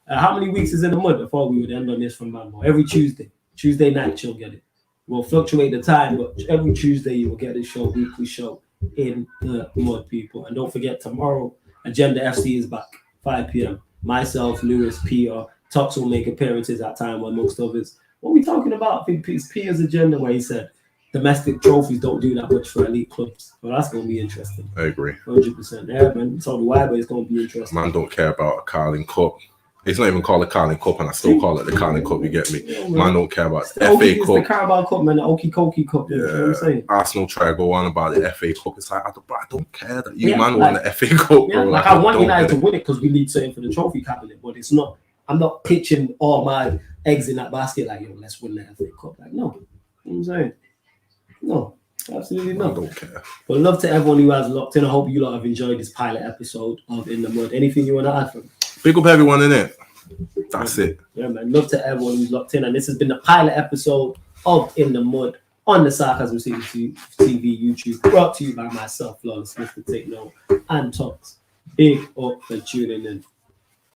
How many weeks is in the mud before we would end on this from Bambo? Every Tuesday night you'll get it. We'll fluctuate the time, but every Tuesday you will get a show, weekly show in the mud, people. And don't forget, tomorrow Agenda FC is back, 5 p.m. Myself, Lewis, Peter, Tox will make appearances at time, amongst others. What are we talking about? I think it's Peter's agenda where he said domestic trophies don't do that much for elite clubs. Well, that's going to be interesting. I agree. 100%. Yeah, man. So do I, but it's going to be interesting. Man don't care about a Carling Cup. It's not even called a Carling Cup, and I still call it the Carling Cup, you get me? Yeah, man don't care about the FA Cup. It's the Carabao Cup, man, the Okie Cup. You know what I'm saying? Arsenal try to go on about the FA Cup. It's like, I don't care that you won the FA Cup, bro. Like I want United to win it because we need something for the trophy cabinet, but it's not. I'm not pitching all my eggs in that basket like, yo, let's win the FA Cup. Like, no. You know what I'm saying? No, absolutely not. I don't care. But love to everyone who has locked in. I hope you lot have enjoyed this pilot episode of In the Mud. Anything you want to add from? Big up everyone in it. That's it. Yeah, man. Love to everyone who's locked in. And this has been the pilot episode of In the Mud on the Sarcasm TV YouTube. Brought to you by myself, Flawless Mr. Take Note, and Tox. Big up for tuning in.